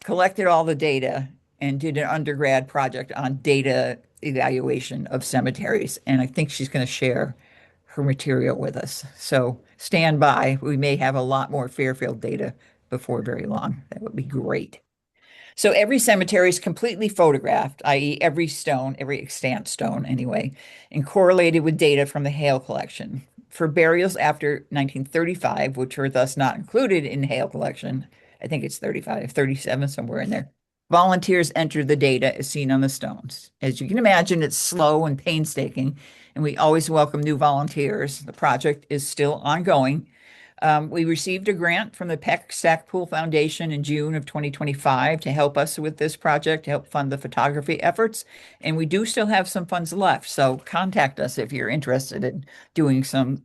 collected all the data, and did an undergrad project on data evaluation of cemeteries. And I think she's going to share her material with us. So stand by. We may have a lot more Fairfield data before very long. That would be great. So every cemetery is completely photographed, i.e., every stone, every extant stone anyway, and correlated with data from the Hale collection. For burials after 1935, which are thus not included in the Hale collection, I think it's 35, 37, somewhere in there. Volunteers enter the data as seen on the stones. As you can imagine, it's slow and painstaking, and we always welcome new volunteers. The project is still ongoing. We received a grant from the Peck Stackpool Foundation in June of 2025 to help us with this project, to help fund the photography efforts. And we do still have some funds left. So contact us if you're interested in doing some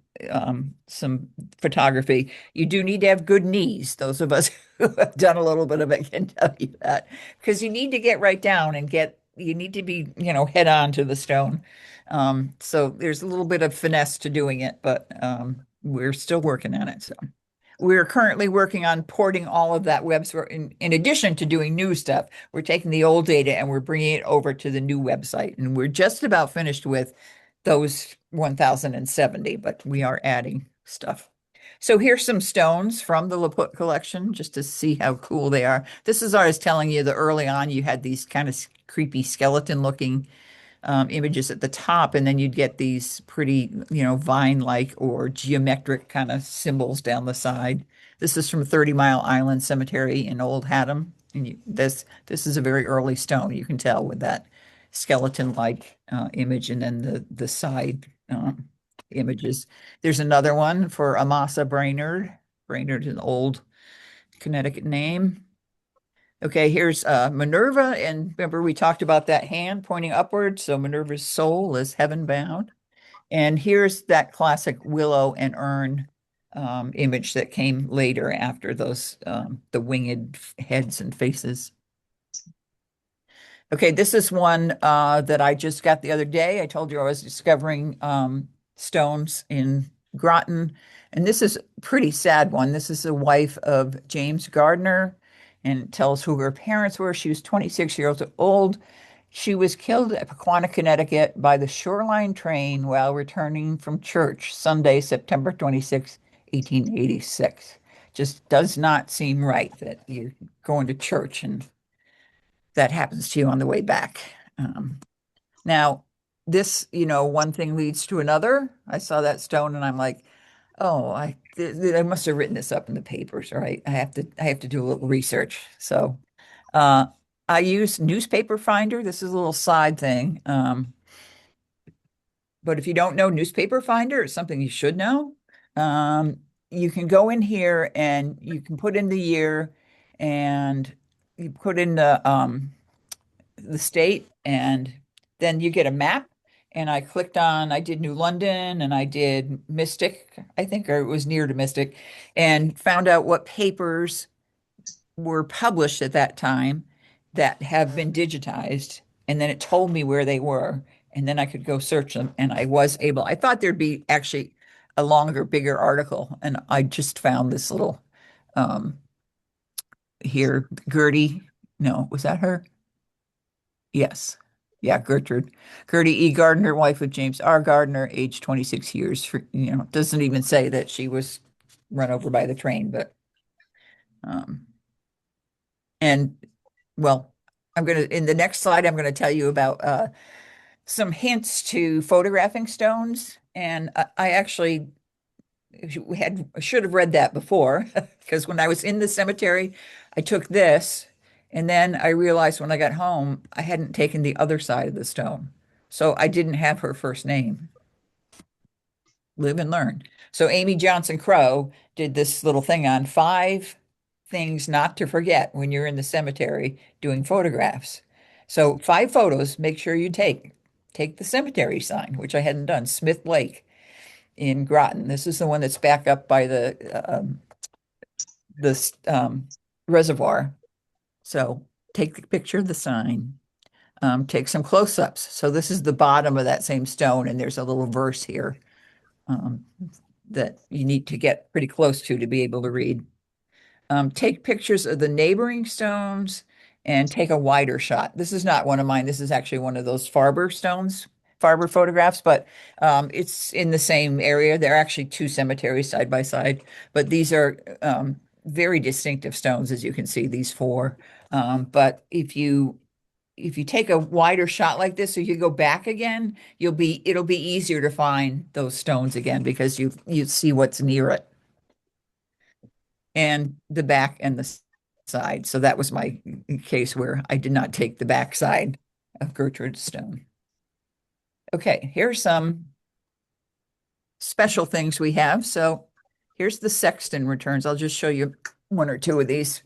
photography. You do need to have good knees. Those of us who have done a little bit of it can tell you that, because you need to get right down and you need to be, head on to the stone. So there's a little bit of finesse to doing it, but we're still working on it. So we're currently working on porting all of that in addition to doing new stuff. We're taking the old data and we're bringing it over to the new website. And we're just about finished with those 1,070, but we are adding stuff. So here's some stones from the Laput collection just to see how cool they are. This is, I was telling you that early on you had these kind of creepy skeleton looking images at the top, and then you'd get these pretty, vine-like or geometric kind of symbols down the side. This is from 30 Mile Island Cemetery in Old Haddam, and this is a very early stone. You can tell with that skeleton-like image, and then the side images. There's another one for Amasa Brainerd. Brainerd is an old Connecticut name. Okay, here's Minerva, and remember we talked about that hand pointing upward, so Minerva's soul is heaven bound. And here's that classic willow and urn image that came later after those the winged heads and faces. Okay, this is one that I just got the other day. I told you I was discovering stones in Groton, and this is a pretty sad one. This is the wife of James Gardner, and it tells who her parents were. She was 26 years old. She was killed at Pequannock, Connecticut by the Shoreline train while returning from church Sunday, September 26, 1886. Just does not seem right that you're going to church and that happens to you on the way back. Now, this, one thing leads to another. I saw that stone and I'm like, oh, I must have written this up in the papers, right? I have to do a little research. So, uh, I use Newspaper Finder. This is a little side thing. But if you don't know Newspaper Finder, it's something you should know. You can go in here and you can put in the year and you put in the state, and then you get a map. And I did New London and I did Mystic, I think, or it was near to Mystic, and found out what papers were published at that time that have been digitized. And then it told me where they were. And then I could go search them. And I thought there'd be actually a longer, bigger article. And I just found this little um, here, Gertie. No, was that her? Yes. Yeah, Gertrude. Gertie E. Gardner, wife of James R. Gardner, age 26 years. Doesn't even say that she was run over by the train, but um, and well, in the next slide, I'm gonna tell you about some hints to photographing stones. And I actually should have read that before because when I was in the cemetery, I took this, and then I realized when I got home, I hadn't taken the other side of the stone. So I didn't have her first name. Live and learn. So Amy Johnson Crow did this little thing on 5 things not to forget when you're in the cemetery doing photographs. So 5 photos, make sure you take. Take the cemetery sign, which I hadn't done, Smith Lake in Groton. This is the one that's back up by the reservoir. So take the picture of the sign. Take some close-ups. So this is the bottom of that same stone, and there's a little verse here um, that you need to get pretty close to be able to read. Take pictures of the neighboring stones and take a wider shot. This is not one of mine. This is actually one of those Farber stones, Farber photographs, but it's in the same area. They're actually 2 cemeteries side by side, but these are very distinctive stones, as you can see, these 4. But if you take a wider shot like this, so you go back again, it'll be easier to find those stones again because you see what's near it and the back and the side. So that was my case where I did not take the back side of Gertrude Stone. Okay, here's some special things we have. So here's the sexton returns. I'll just show you 1 or 2 of these.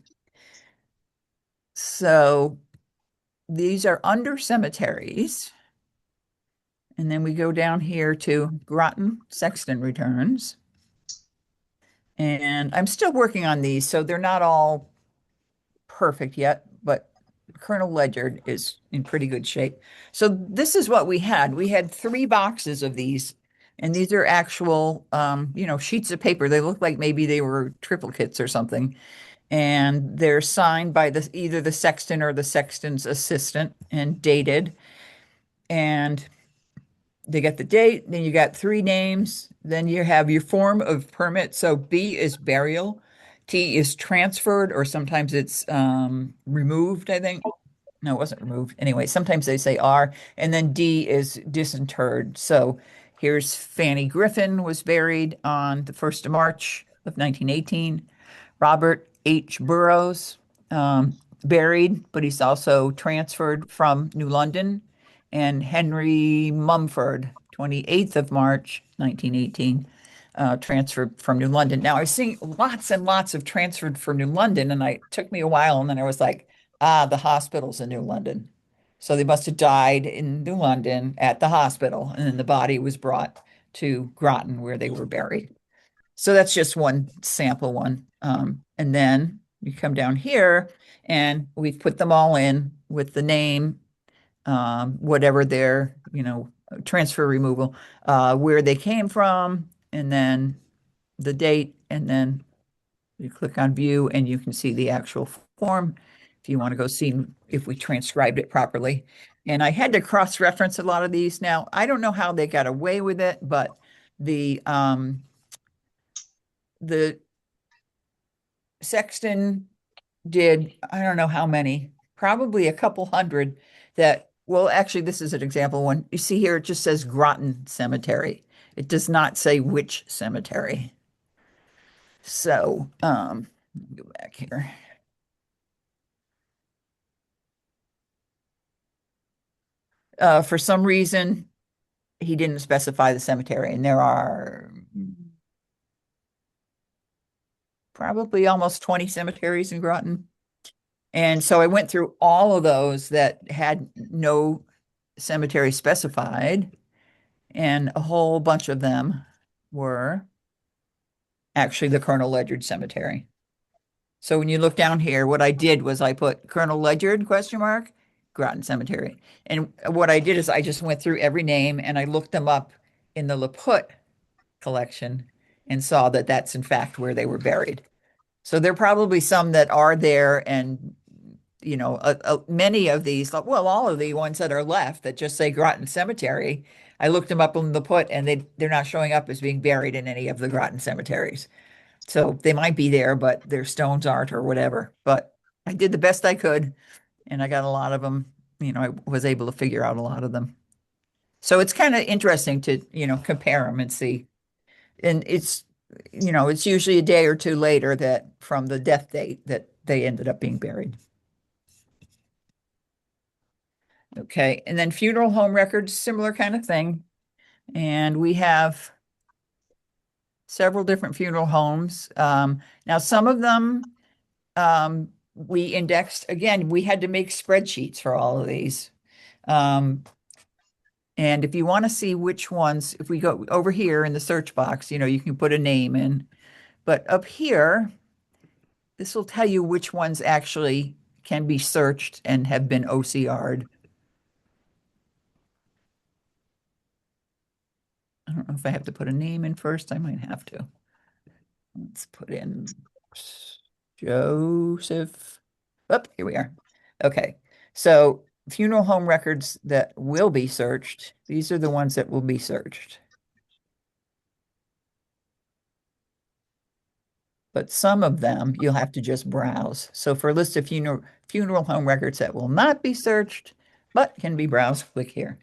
So these are under cemeteries. And then we go down here to Groton Sexton returns. And I'm still working on these, so they're not all perfect yet, but Colonel Ledyard is in pretty good shape. So this is what we had. We had 3 boxes of these, and these are actual, sheets of paper. They look like maybe they were triplicates or something. And they're signed by either the sexton or the sexton's assistant and dated. And they get the date, then you got 3 names, then you have your form of permit. So B is burial, T is transferred, or sometimes it's removed, I think. No, it wasn't removed. Anyway, sometimes they say R, and then D is disinterred. So here's Fanny Griffin was buried on the 1st of March of 1918. Robert H. Burroughs, buried, but he's also transferred from New London. And Henry Mumford, 28th of March, 1918, transferred from New London. Now, I've seen lots and lots of transferred from New London, and it took me a while, and then I was like, the hospital's in New London. So they must have died in New London at the hospital, and then the body was brought to Groton where they were buried. So that's just one sample one. And then you come down here and we've put them all in with the name, whatever their, transfer removal, where they came from, and then the date, and then you click on view and you can see the actual form if you want to go see if we transcribed it properly. And I had to cross-reference a lot of these. Now, I don't know how they got away with it, but the sexton did, I don't know how many, probably a couple hundred that, well, actually, this is an example one. You see here, it just says Groton Cemetery. It does not say which cemetery. So, go back here. For some reason, he didn't specify the cemetery, and there are probably almost 20 cemeteries in Groton. And so I went through all of those that had no cemetery specified, and a whole bunch of them were actually the Colonel Ledyard Cemetery. So when you look down here, what I did was I put Colonel Ledyard question mark, Groton Cemetery. And what I did is I just went through every name and I looked them up in the Laput collection and saw that that's in fact where they were buried. So there are probably some that are there, and many of these, well, all of the ones that are left that just say Groton Cemetery, I looked them up on the put, and they're not showing up as being buried in any of the Groton cemeteries. So they might be there, but their stones aren't or whatever. But I did the best I could. and I got a lot of them. I was able to figure out a lot of them. So it's kind of interesting to, compare them and see. And it's usually a day or two later that from the death date that they ended up being buried. Okay. And then funeral home records, similar kind of thing. And we have several different funeral homes. Now, some of them we indexed, again, we had to make spreadsheets for all of these. Um, and if you want to see which ones, if we go over here in the search box, you can put a name in. But up here, this will tell you which ones actually can be searched and have been OCR'd. I don't know if I have to put a name in first. I might have to. Let's put in Joseph. Oh, here we are. Okay. So funeral home records that will be searched, these are the ones that will be searched. But some of them you'll have to just browse. So for a list of funeral home records that will not be searched, but can be browsed, click here.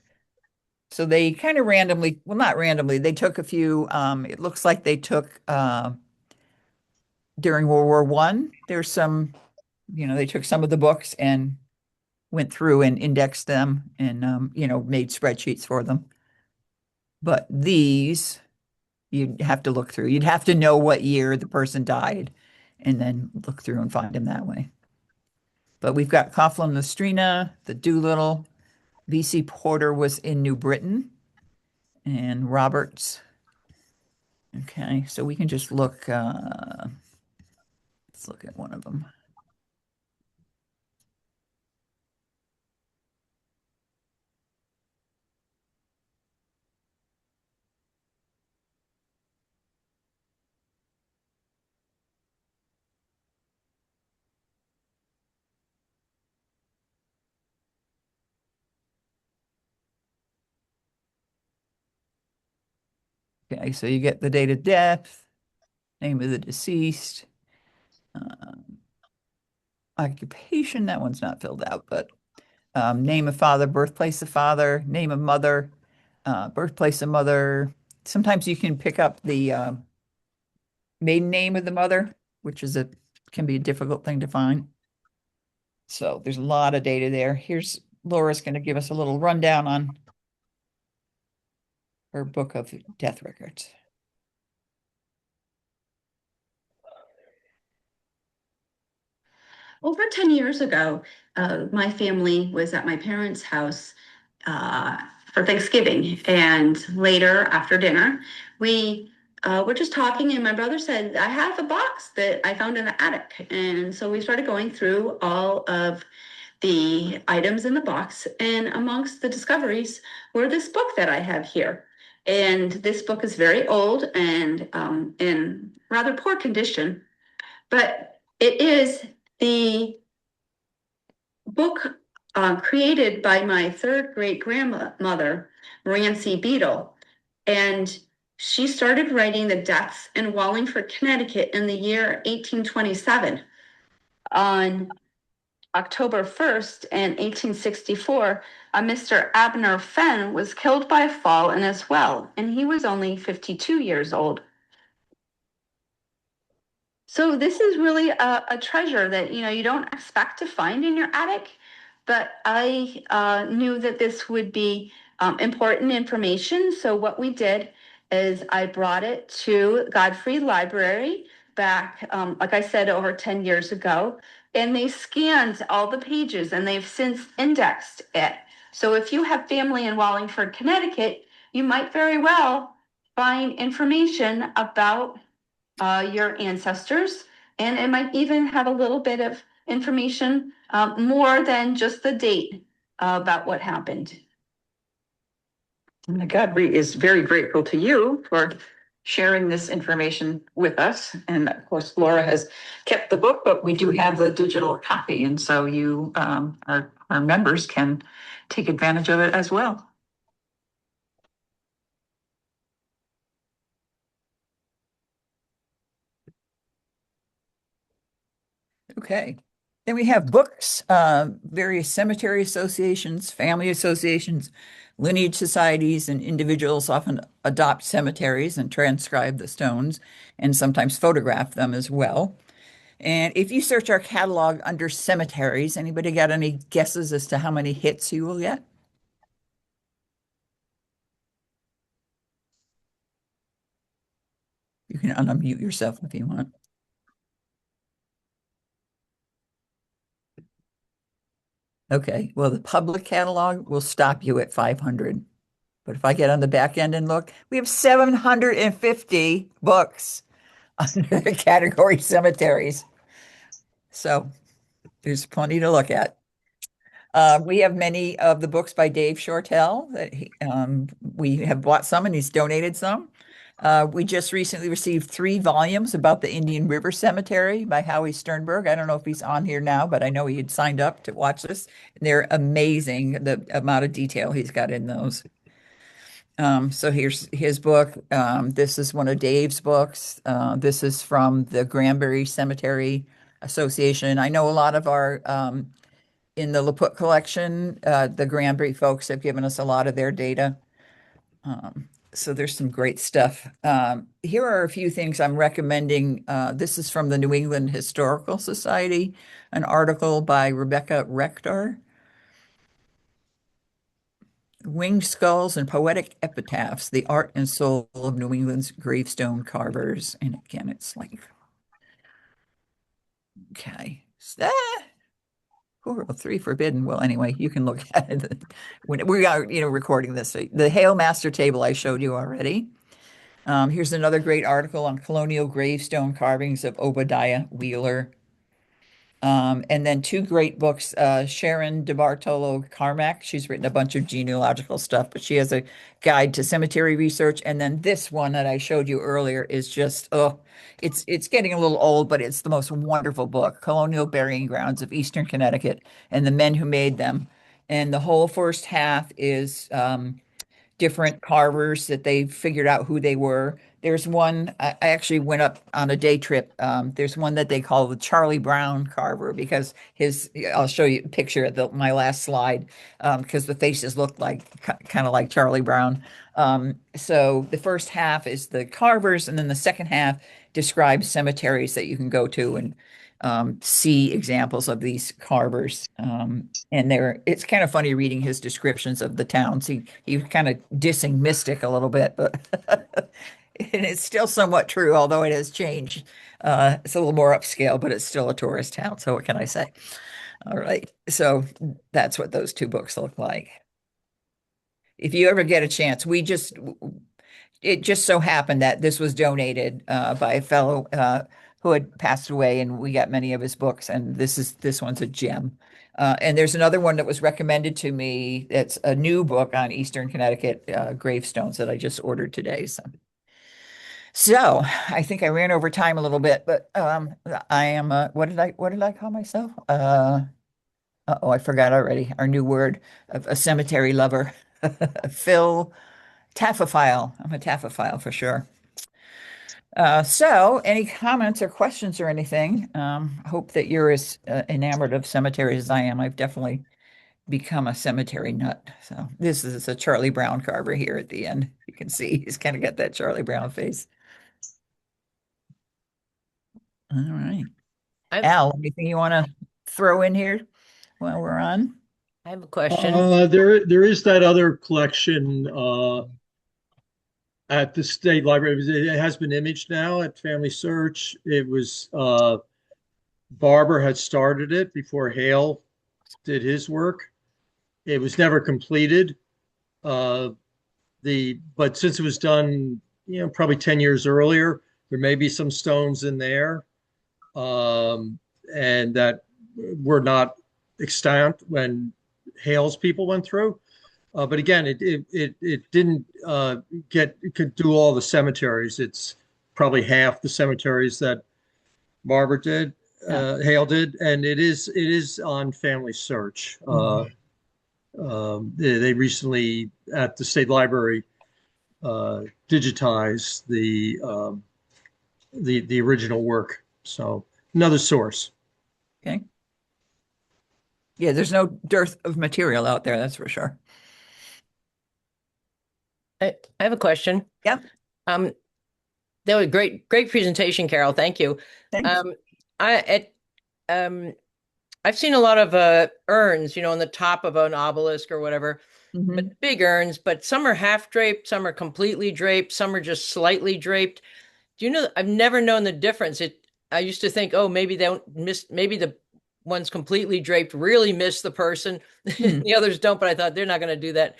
So they kind of randomly, well, not randomly, they took a few, it looks like they took during World War One. There's some, they took some of the books and went through and indexed them and made spreadsheets for them. But these you'd have to look through. You'd have to know what year the person died and then look through and find them that way. But we've got Coughlin, Lustrina, the Doolittle. V.C. Porter was in New Britain and Roberts. Okay, so we can just look, let's look at one of them. Okay, so you get the date of death, name of the deceased, occupation, that one's not filled out, but name of father, birthplace of father, name of mother, birthplace of mother. Sometimes you can pick up the maiden name of the mother, which can be a difficult thing to find. So there's a lot of data there. Here's Laura's going to give us a little rundown on her book of death records. Over 10 years ago, my family was at my parents' house uh, for Thanksgiving. And later, after dinner, we were just talking, and my brother said, I have a box that I found in the attic. And so we started going through all of the items in the box. And amongst the discoveries were this book that I have here. And this book is very old and in rather poor condition, but it is the book created by my third great grandmother, Rancy Beadle. And she started writing the deaths in Wallingford, Connecticut in the year 1827. On October 1st in 1864, a Mr. Abner Fenn was killed by a fall in his well, and he was only 52 years old. So this is really a treasure that you don't expect to find in your attic, but I knew that this would be important information. So what we did is I brought it to Godfrey Library back, like I said, over 10 years ago, and they scanned all the pages and they've since indexed it. So if you have family in Wallingford, Connecticut, you might very well find information about your ancestors, and it might even have a little bit of information more than just the date about what happened. And Godfrey is very grateful to you for sharing this information with us. And of course, Laura has kept the book, but we do have the digital copy. And so you, our members can take advantage of it as well. Okay. Then we have books, various cemetery associations, family associations, lineage societies, and individuals often adopt cemeteries and transcribe the stones and sometimes photograph them as well. And if you search our catalog under cemeteries, anybody got any guesses as to how many hits you will get? You can unmute yourself if you want. Okay, well, the public catalog will stop you at 500. But if I get on the back end and look, we have 750 books under the category cemeteries. So there's plenty to look at. We have many of the books by Dave Shortell that we have bought some and he's donated some. We just recently received 3 volumes about the Indian River Cemetery by Howie Sternberg. I don't know if he's on here now, but I know he had signed up to watch this. They're amazing, the amount of detail he's got in those. So here's his book. This is one of Dave's books. This is from the Granbury Cemetery Association. I know a lot of our in the Laput collection, the Granbury folks have given us a lot of their data. So there's some great stuff. Here are a few things I'm recommending. This is from the New England Historical Society, an article by Rebecca Rector. Winged Skulls and Poetic Epitaphs, the Art and Soul of New England's Gravestone Carvers. And again, it's like, okay. Three forbidden. Well, anyway, you can look at it when we are, recording this. The Hail Master table I showed you already. Here's another great article on colonial gravestone carvings of Obadiah Wheeler. And then 2 great books, Sharon DeBartolo Carmack. She's written a bunch of genealogical stuff, but she has a guide to cemetery research. And then this one that I showed you earlier is just, it's getting a little old, but it's the most wonderful book, Colonial Burying Grounds of Eastern Connecticut and the Men Who Made Them. And the whole first half is different carvers that they figured out who they were. There's one, I actually went up on a day trip. There's one that they call the Charlie Brown carver because I'll show you a picture at my last slide because the faces look like kind of like Charlie Brown. So the first half is the carvers, and then the second half describes cemeteries that you can go to and see examples of these carvers. And it's kind of funny reading his descriptions of the towns. He was kind of dissing Mystic a little bit, but and it's still somewhat true, although it has changed. It's a little more upscale, but it's still a tourist town. So what can I say? All right. So that's what those 2 books look like. If you ever get a chance, it just so happened that this was donated by a fellow who had passed away, and we got many of his books, and this one's a gem. And there's another one that was recommended to me. It's a new book on Eastern Connecticut gravestones that I just ordered today. So I think I ran over time a little bit, but I am what did I call myself? Oh, I forgot already. Our new word of a cemetery lover. Phil Taphophile. I'm a taphophile for sure. So any comments or questions or anything? Hope that you're as enamored of cemeteries as I am. I've definitely become a cemetery nut. So this is a Charlie Brown carver here at the end. You can see he's kind of got that Charlie Brown face. All right. Al, anything you want to throw in here while we're on? I have a question. There is that other collection at the state library. It has been imaged now at Family Search. It was Barber had started it before Hale did his work. It was never completed. But since it was done, probably 10 years earlier, there may be some stones in there, and that were not extant when Hale's people went through. But again, it didn't it could do all the cemeteries. It's probably half the cemeteries that Barber did, Hale did, and it is on Family Search. They recently at the state library digitized the original work. So another source. Okay. Yeah, there's no dearth of material out there, that's for sure. I have a question. Yep, Um, that was great presentation, Carol. Thank you. thanks. Um, I at I've seen a lot of urns, on the top of an obelisk or whatever, but Mhm. big urns, but some are half draped, some are completely draped, some are just slightly draped. Do you know, I've never known the difference. I used to think, oh, maybe they don't miss, maybe the ones completely draped really miss the person. Hmm. The others don't, but I thought they're not going to do that.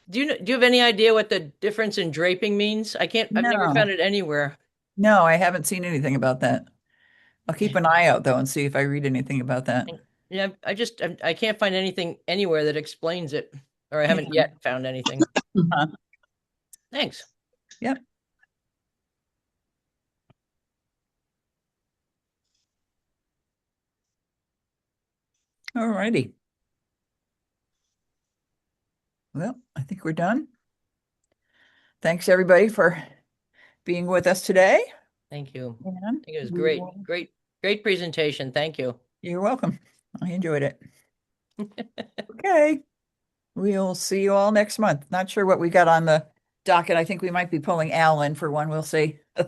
Do you have any idea what the difference in draping means? I've never found No, it anywhere. no, I haven't seen anything about that. I'll keep an eye out though and see if I read anything about that. Yeah, I can't find anything anywhere that explains it, or I Yeah. haven't yet found anything. Uh-huh. Thanks. Yep. All righty. Well, I think we're done. Thanks everybody for being with us today. Thank you. And I think it was we will, great presentation. Thank you. you're welcome. I enjoyed it. Okay. We'll see you all next month. Not sure what we got on the docket. I think we might be pulling Al in for one. We'll see. All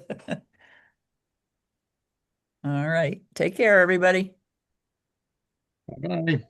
right. Take care, everybody. Bye.